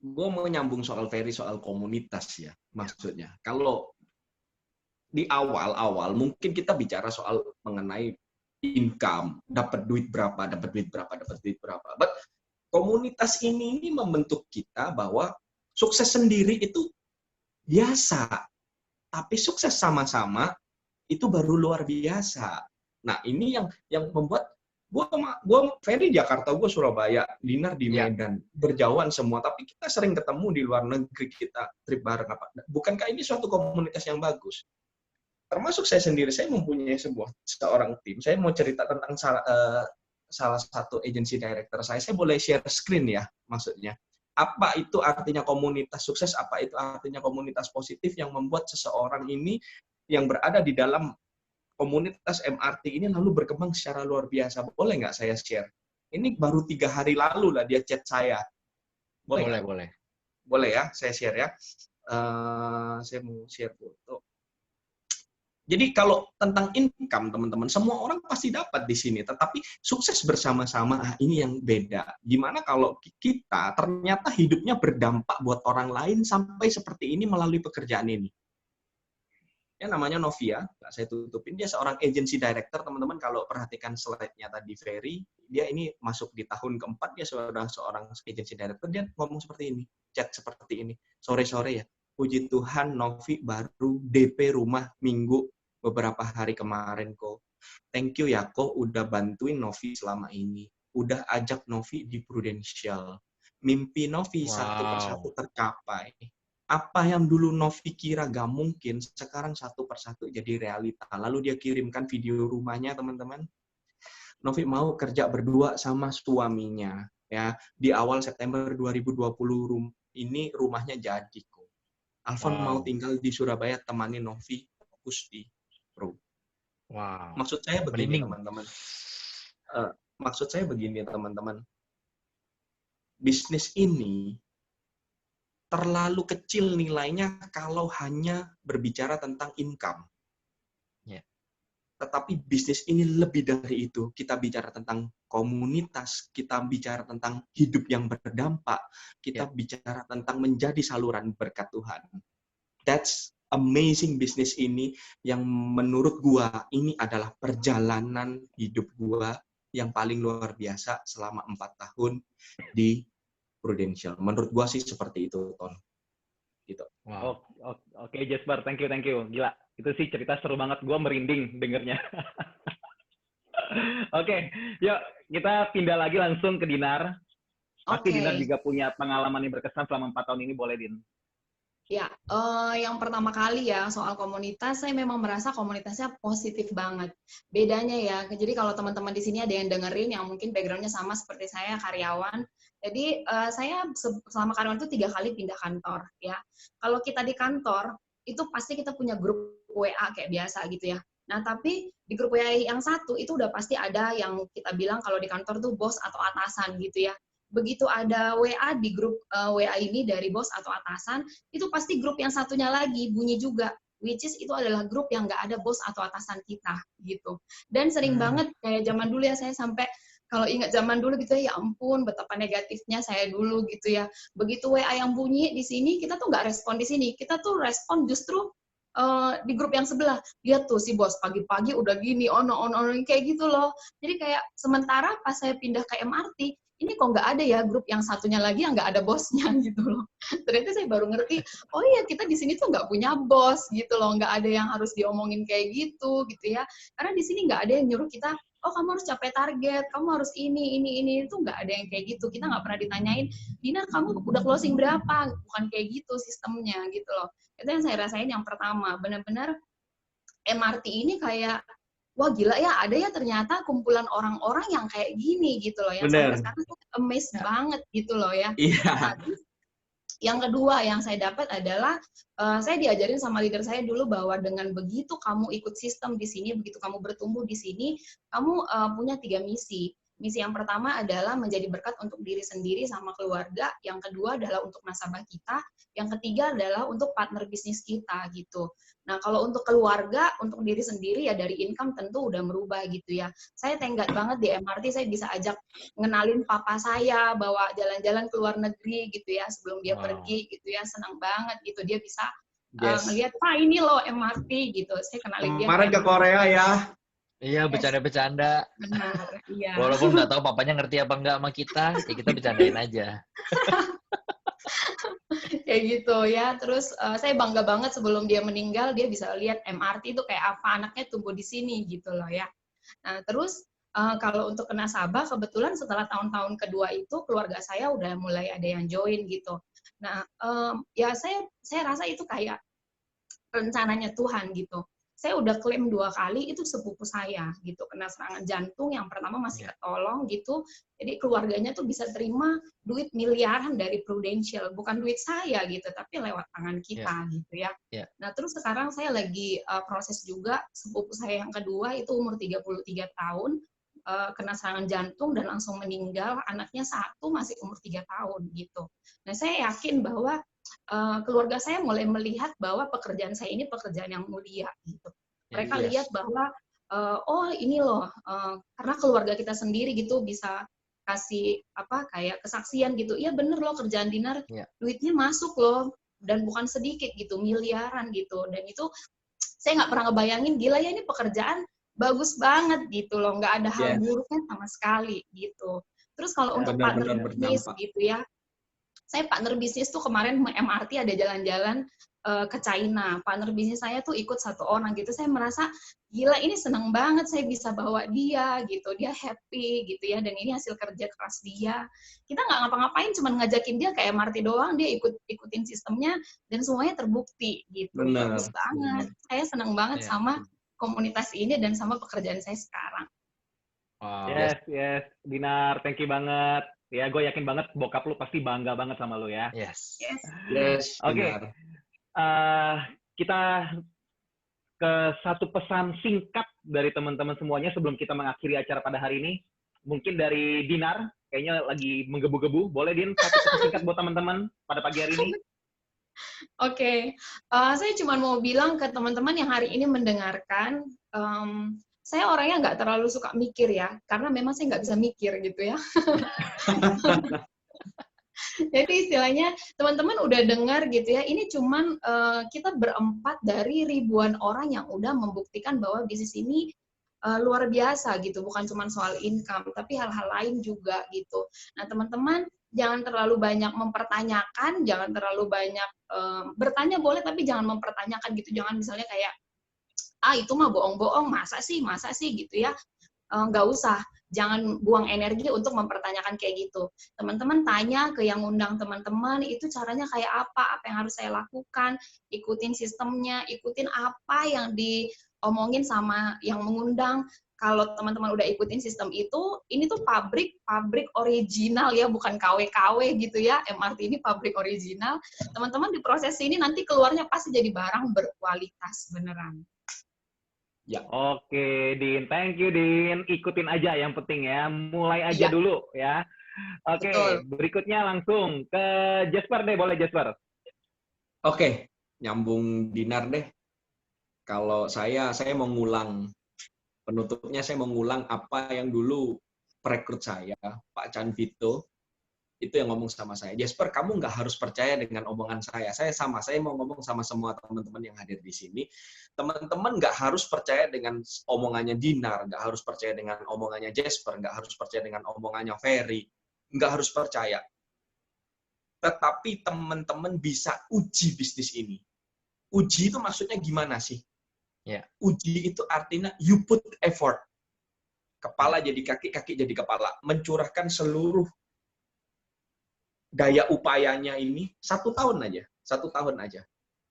Gue mau nyambung soal Ferry soal komunitas ya, maksudnya. Kalau di awal-awal mungkin kita bicara soal mengenai income, dapat duit berapa. But komunitas ini membentuk kita bahwa sukses sendiri itu biasa. Tapi sukses sama-sama itu baru luar biasa. Nah, ini yang membuat gue Ferry Jakarta, gue Surabaya, Dinar di Ya. Medan, berjauhan semua, tapi kita sering ketemu di luar negeri, kita trip bareng apa. Bukankah ini suatu komunitas yang bagus? Termasuk saya sendiri, saya mempunyai seorang tim. Saya mau cerita tentang salah satu agency director saya boleh share screen ya, maksudnya. Apa itu artinya komunitas sukses, apa itu artinya komunitas positif yang membuat seseorang ini yang berada di dalam komunitas MRT ini lalu berkembang secara luar biasa. Boleh nggak saya share? Ini baru 3 hari lalu lah dia chat saya. Boleh. Boleh ya, saya share ya. Saya mau share foto. Jadi kalau tentang income, teman-teman, semua orang pasti dapat di sini. Tetapi sukses bersama-sama, ini yang beda. Gimana kalau kita ternyata hidupnya berdampak buat orang lain sampai seperti ini melalui pekerjaan ini. Ya, namanya Novia, nggak saya tutupin. Dia seorang agency director, teman-teman. Kalau perhatikan slide-nya tadi Ferry, dia ini masuk di tahun keempat, dia seorang agency director, dia ngomong seperti ini, chat seperti ini. Sore-sore ya, puji Tuhan, Novi baru DP rumah minggu beberapa hari kemarin kok. Thank you ya kok udah bantuin Novi selama ini. Udah ajak Novi di Prudential. Mimpi Novi satu persatu tercapai. Apa yang dulu Novi kira gak mungkin, sekarang satu persatu jadi realita. Lalu dia kirimkan video rumahnya, teman-teman. Novi mau kerja berdua sama suaminya. Ya, di awal September 2020 ini rumahnya jadi kok. Alfon mau tinggal di Surabaya, temani Novi fokus di Pro. Wow. Maksud saya begini, teman-teman. Maksud saya begini, teman-teman. Bisnis ini terlalu kecil nilainya kalau hanya berbicara tentang income. Yeah. Tetapi bisnis ini lebih dari itu. Kita bicara tentang komunitas, kita bicara tentang hidup yang berdampak, kita bicara tentang menjadi saluran berkat Tuhan. That's amazing bisnis ini yang menurut gua ini adalah perjalanan hidup gua yang paling luar biasa selama 4 tahun di Prudential. Menurut gua sih seperti itu, Ton. Gitu. Wow. Oke, Jasper, thank you. Gila, itu sih cerita seru banget. Gua merinding dengernya. Oke, yuk kita pindah lagi langsung ke Dinar. Pasti Dinar juga punya pengalaman yang berkesan selama 4 tahun ini, boleh, Din? Ya, yang pertama kali ya soal komunitas, saya memang merasa komunitasnya positif banget. Bedanya ya, jadi kalau teman-teman di sini ada yang dengerin yang mungkin background-nya sama seperti saya, karyawan. Jadi saya selama karyawan itu 3 kali pindah kantor ya. Kalau kita di kantor, itu pasti kita punya grup WA kayak biasa gitu ya. Nah, tapi di grup WA yang satu itu udah pasti ada yang kita bilang kalau di kantor tuh bos atau atasan gitu ya. Begitu ada WA di grup WA ini dari bos atau atasan, itu pasti grup yang satunya lagi bunyi juga, which is itu adalah grup yang nggak ada bos atau atasan kita, gitu. Dan sering banget, kayak zaman dulu ya, saya sampai, kalau ingat zaman dulu gitu ya ampun, betapa negatifnya saya dulu gitu ya. Begitu WA yang bunyi di sini, kita tuh nggak respon di sini, kita tuh respon justru di grup yang sebelah. Lihat tuh si bos pagi-pagi udah gini, ono kayak gitu loh. Jadi kayak sementara pas saya pindah ke MRT, ini kok nggak ada ya grup yang satunya lagi yang nggak ada bosnya gitu loh. Ternyata saya baru ngerti, oh iya kita di sini tuh nggak punya bos gitu loh, nggak ada yang harus diomongin kayak gitu ya. Karena di sini nggak ada yang nyuruh kita, oh kamu harus capai target, kamu harus ini, itu nggak ada yang kayak gitu. Kita nggak pernah ditanyain, Dinar kamu udah closing berapa? Bukan kayak gitu sistemnya gitu loh. Itu yang saya rasain yang pertama, benar-benar MRT ini kayak, wah gila ya, ada ya ternyata kumpulan orang-orang yang kayak gini gitu loh, yang sampai sekarang tuh amazed banget gitu loh ya. Iya. Yang kedua yang saya dapat adalah, saya diajarin sama leader saya dulu bahwa dengan begitu kamu ikut sistem di sini, begitu kamu bertumbuh di sini, kamu punya 3 misi. Misi yang pertama adalah menjadi berkat untuk diri sendiri sama keluarga, yang kedua adalah untuk nasabah kita, yang ketiga adalah untuk partner bisnis kita gitu. Nah, kalau untuk keluarga, untuk diri sendiri ya dari income tentu udah merubah gitu ya. Saya tenggat banget di MRT, saya bisa ajak ngenalin papa saya, bawa jalan-jalan ke luar negeri gitu ya, sebelum dia pergi gitu ya, senang banget gitu. Dia bisa ngelihat, Pak ini loh MRT gitu. Saya kenalin dia. Kemarin ke Korea ya. Iya, bercanda-bercanda. Benar, iya. Walaupun nggak tahu papanya ngerti apa nggak sama kita, ya kita bercandain aja. kayak gitu ya. Terus saya bangga banget sebelum dia meninggal dia bisa lihat MRT itu kayak apa, anaknya tumbuh di sini gitu loh ya. Nah, terus kalau untuk ke nasabah kebetulan setelah tahun-tahun kedua itu keluarga saya udah mulai ada yang join gitu. Nah, ya saya rasa itu kayak rencananya Tuhan gitu. Saya udah klaim 2 kali itu sepupu saya gitu kena serangan jantung, yang pertama masih ketolong gitu. Jadi keluarganya tuh bisa terima duit miliaran dari Prudential, bukan duit saya gitu, tapi lewat tangan kita gitu ya. Nah, terus sekarang saya lagi proses juga sepupu saya yang kedua itu umur 33 tahun kena serangan jantung dan langsung meninggal, anaknya satu masih umur 3 tahun gitu. Nah, saya yakin bahwa keluarga saya mulai melihat bahwa pekerjaan saya ini pekerjaan yang mulia gitu. Mereka lihat bahwa oh ini loh karena keluarga kita sendiri gitu bisa kasih apa kayak kesaksian gitu. Iya bener loh kerjaan Dinar duitnya masuk loh dan bukan sedikit gitu, miliaran gitu. Dan itu saya nggak pernah ngebayangin gila ya ini pekerjaan bagus banget gitu loh, nggak ada hal buruknya sama sekali gitu. Terus kalau untuk partner bisnis gitu ya, saya partner bisnis tuh kemarin MRT ada jalan-jalan ke China. Partner bisnis saya tuh ikut 1 orang gitu. Saya merasa gila ini seneng banget saya bisa bawa dia gitu. Dia happy gitu ya. Dan ini hasil kerja keras dia. Kita nggak ngapa-ngapain, cuma ngajakin dia ke MRT doang. Dia ikutin sistemnya dan semuanya terbukti gitu. Bagus banget. Saya seneng banget sama komunitas ini dan sama pekerjaan saya sekarang. Yes, Dinar, thank you banget. Ya, gue yakin banget bokap lu pasti bangga banget sama lu ya. Yes. Oke. Kita ke satu pesan singkat dari teman-teman semuanya sebelum kita mengakhiri acara pada hari ini. Mungkin dari Dinar, kayaknya lagi menggebu-gebu. Boleh, Din, satu pesan singkat buat teman-teman pada pagi hari ini? Oke. Saya cuma mau bilang ke teman-teman yang hari ini mendengarkan, saya orangnya nggak terlalu suka mikir ya, karena memang saya nggak bisa mikir gitu ya. Jadi istilahnya teman-teman udah dengar gitu ya, ini cuman kita berempat dari ribuan orang yang udah membuktikan bahwa bisnis ini luar biasa gitu, bukan cuma soal income, tapi hal-hal lain juga gitu. Nah teman-teman jangan terlalu banyak mempertanyakan, jangan terlalu banyak bertanya boleh, tapi jangan mempertanyakan gitu, jangan misalnya kayak itu mah bohong-bohong, masa sih gitu ya. Nggak usah, jangan buang energi untuk mempertanyakan kayak gitu. Teman-teman tanya ke yang undang teman-teman, itu caranya kayak apa yang harus saya lakukan, ikutin sistemnya, ikutin apa yang diomongin sama yang mengundang. Kalau teman-teman udah ikutin sistem itu, ini tuh pabrik original ya, bukan KW-KW gitu ya, MRT ini pabrik original. Teman-teman di proses ini nanti keluarnya pasti jadi barang berkualitas, beneran. Oke, Din. Thank you, Din. Ikutin aja yang penting ya. Mulai aja dulu ya. Oke, berikutnya langsung ke Jasper deh. Boleh, Jasper? Oke, nyambung Dinar deh. Kalau saya mau ngulang, penutupnya saya mau ngulang apa yang dulu perekrut saya, Pak Chan Vito, itu yang ngomong sama saya, Jasper, kamu nggak harus percaya dengan omongan saya. Saya mau ngomong sama semua teman-teman yang hadir di sini. Teman-teman nggak harus percaya dengan omongannya Dinar, nggak harus percaya dengan omongannya Jasper, nggak harus percaya dengan omongannya Ferry, nggak harus percaya. Tetapi teman-teman bisa uji bisnis ini. Uji itu maksudnya gimana sih? Uji itu artinya you put effort. Kepala jadi kaki, kaki jadi kepala. Mencurahkan seluruh daya upayanya ini 1 tahun aja.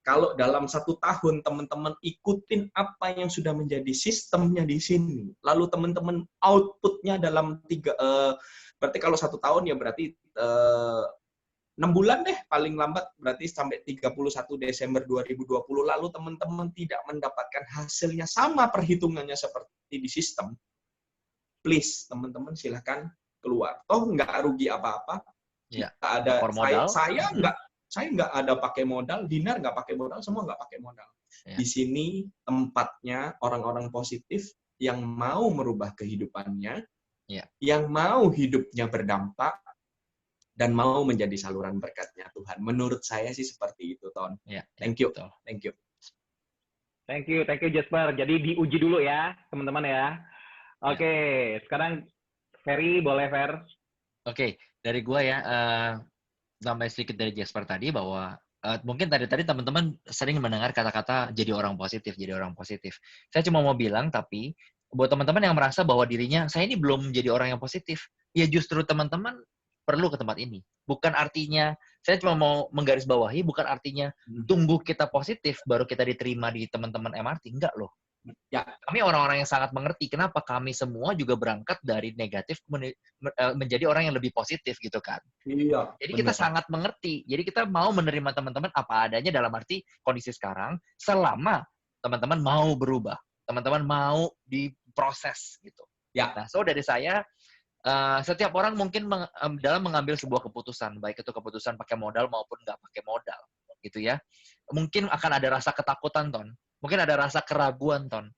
Kalau dalam 1 tahun teman-teman ikutin apa yang sudah menjadi sistemnya di sini, lalu teman-teman outputnya dalam berarti kalau 1 tahun ya berarti 6 bulan deh paling lambat, berarti sampai 31 Desember 2020, lalu teman-teman tidak mendapatkan hasilnya sama perhitungannya seperti di sistem, please teman-teman silahkan keluar. Toh nggak rugi apa-apa. Ada saya nggak ada pakai modal, Dinar nggak pakai modal, semua nggak pakai modal. Di sini tempatnya orang-orang positif yang mau merubah kehidupannya, yang mau hidupnya berdampak dan mau menjadi saluran berkatnya Tuhan. Menurut saya sih seperti itu, Ton. Thank you. Thank you Jasper. Jadi diuji dulu ya, teman-teman ya. Oke, sekarang Ferry, boleh Fer? Oke, dari gua ya, tambah sedikit dari Jasper tadi bahwa mungkin tadi teman-teman sering mendengar kata-kata jadi orang positif, jadi orang positif. Saya cuma mau bilang, tapi buat teman-teman yang merasa bahwa dirinya saya ini belum menjadi orang yang positif, ya justru teman-teman perlu ke tempat ini. Bukan artinya, saya cuma mau menggarisbawahi, bukan artinya tunggu kita positif baru kita diterima di teman-teman MRT. Enggak loh. Ya. Kami orang-orang yang sangat mengerti kenapa kami semua juga berangkat dari negatif menjadi orang yang lebih positif gitu kan. Iya. Jadi kita sangat mengerti. Jadi kita mau menerima teman-teman apa adanya dalam arti kondisi sekarang selama teman-teman mau berubah, teman-teman mau diproses gitu. Ya. Nah, so dari saya setiap orang mungkin dalam mengambil sebuah keputusan, baik itu keputusan pakai modal maupun nggak pakai modal, gitu ya. Mungkin akan ada rasa ketakutan, Ton. Mungkin ada rasa keraguan, Ton.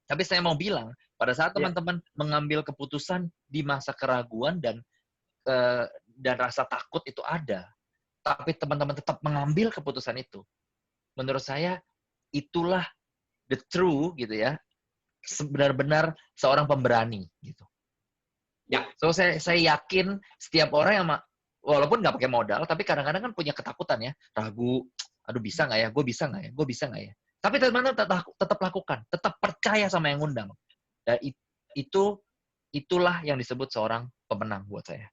Tapi saya mau bilang, pada saat teman-teman mengambil keputusan di masa keraguan dan rasa takut itu ada, tapi teman-teman tetap mengambil keputusan itu, menurut saya itulah the true, gitu ya, benar-benar seorang pemberani, gitu. Ya. So saya yakin setiap orang yang walaupun nggak pakai modal, tapi kadang-kadang kan punya ketakutan ya, ragu, aduh bisa nggak ya, gue bisa nggak ya. Tapi teman-teman tetap lakukan, tetap percaya sama yang ngundang. Dan itulah yang disebut seorang pemenang buat saya.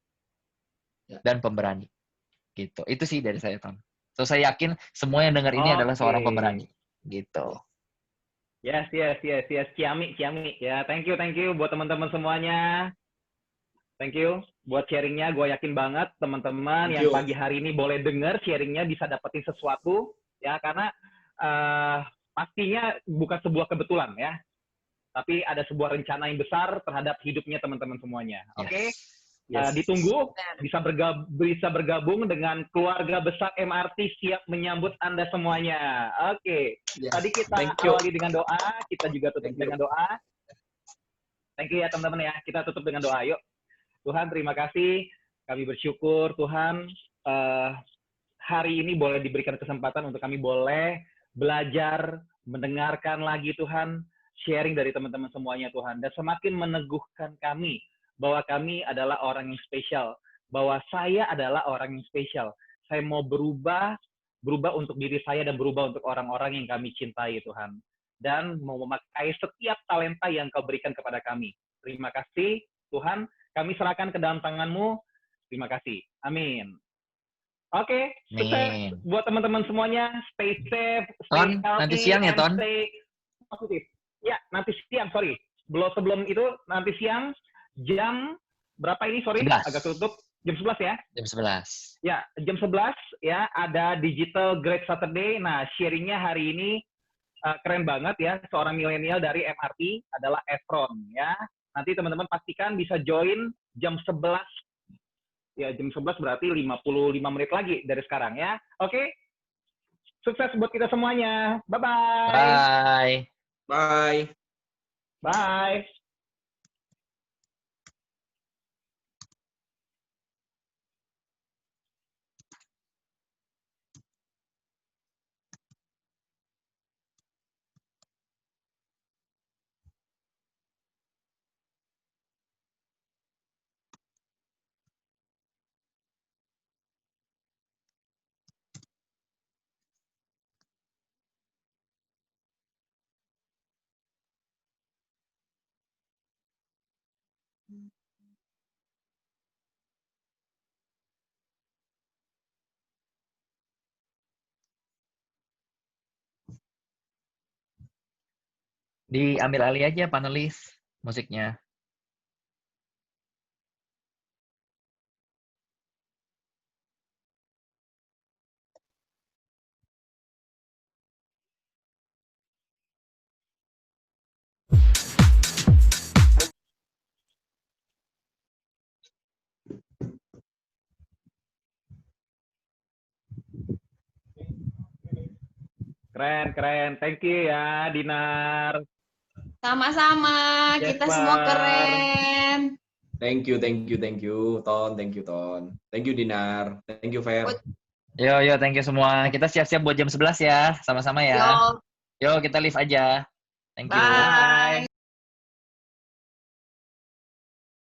Dan pemberani. Gitu. Itu sih dari saya, Tom. So saya yakin semua yang dengar ini adalah seorang pemberani. Gitu. Yes. Ciami. Ya, thank you buat teman-teman semuanya. Thank you buat sharingnya. Gue yakin banget teman-teman yang pagi hari ini boleh dengar sharingnya bisa dapetin sesuatu ya, karena pastinya bukan sebuah kebetulan ya, tapi ada sebuah rencana yang besar terhadap hidupnya teman-teman semuanya. Oke? Yes. Ditunggu bisa bergabung dengan keluarga besar MRT siap menyambut Anda semuanya. Oke. Yes. Tadi kita awali dengan doa, kita juga tutup dengan doa. Thank you ya teman-teman ya. Kita tutup dengan doa. Yuk. Tuhan, terima kasih. Kami bersyukur, Tuhan, hari ini boleh diberikan kesempatan untuk kami boleh belajar, mendengarkan lagi, Tuhan, sharing dari teman-teman semuanya, Tuhan. Dan semakin meneguhkan kami bahwa kami adalah orang yang spesial. Bahwa saya adalah orang yang spesial. Saya mau berubah untuk diri saya dan berubah untuk orang-orang yang kami cintai, Tuhan. Dan mau memakai setiap talenta yang Kau berikan kepada kami. Terima kasih, Tuhan. Kami serahkan ke dalam tangan-Mu. Terima kasih. Amin. Oke, sukses buat teman-teman semuanya. Stay safe, stay healthy, nanti siang ya, Ton? Stay positif. Ya, nanti siang, sorry. Sebelum itu, nanti siang, jam berapa ini, sorry? 11. Agak tutup. Jam 11 ya? Jam 11. Ya, jam 11 ya, ada Digital Great Saturday. Nah, sharingnya hari ini keren banget ya. Seorang milenial dari MRT adalah Efron ya. Nanti teman-teman pastikan bisa join jam 11. Ya, jam 11 berarti 55 menit lagi dari sekarang ya. Oke? Sukses buat kita semuanya. Bye-bye. Bye. Bye. Bye. Diambil alih aja panelis musiknya. Keren. Thank you ya, Dinar. Sama-sama, kita semua keren. Thank you, Ton. Thank you, Dinar. Thank you, Fer. Yo, thank you semua. Kita siap-siap buat jam 11 ya, sama-sama ya. Yo, kita live aja. Thank you. Bye.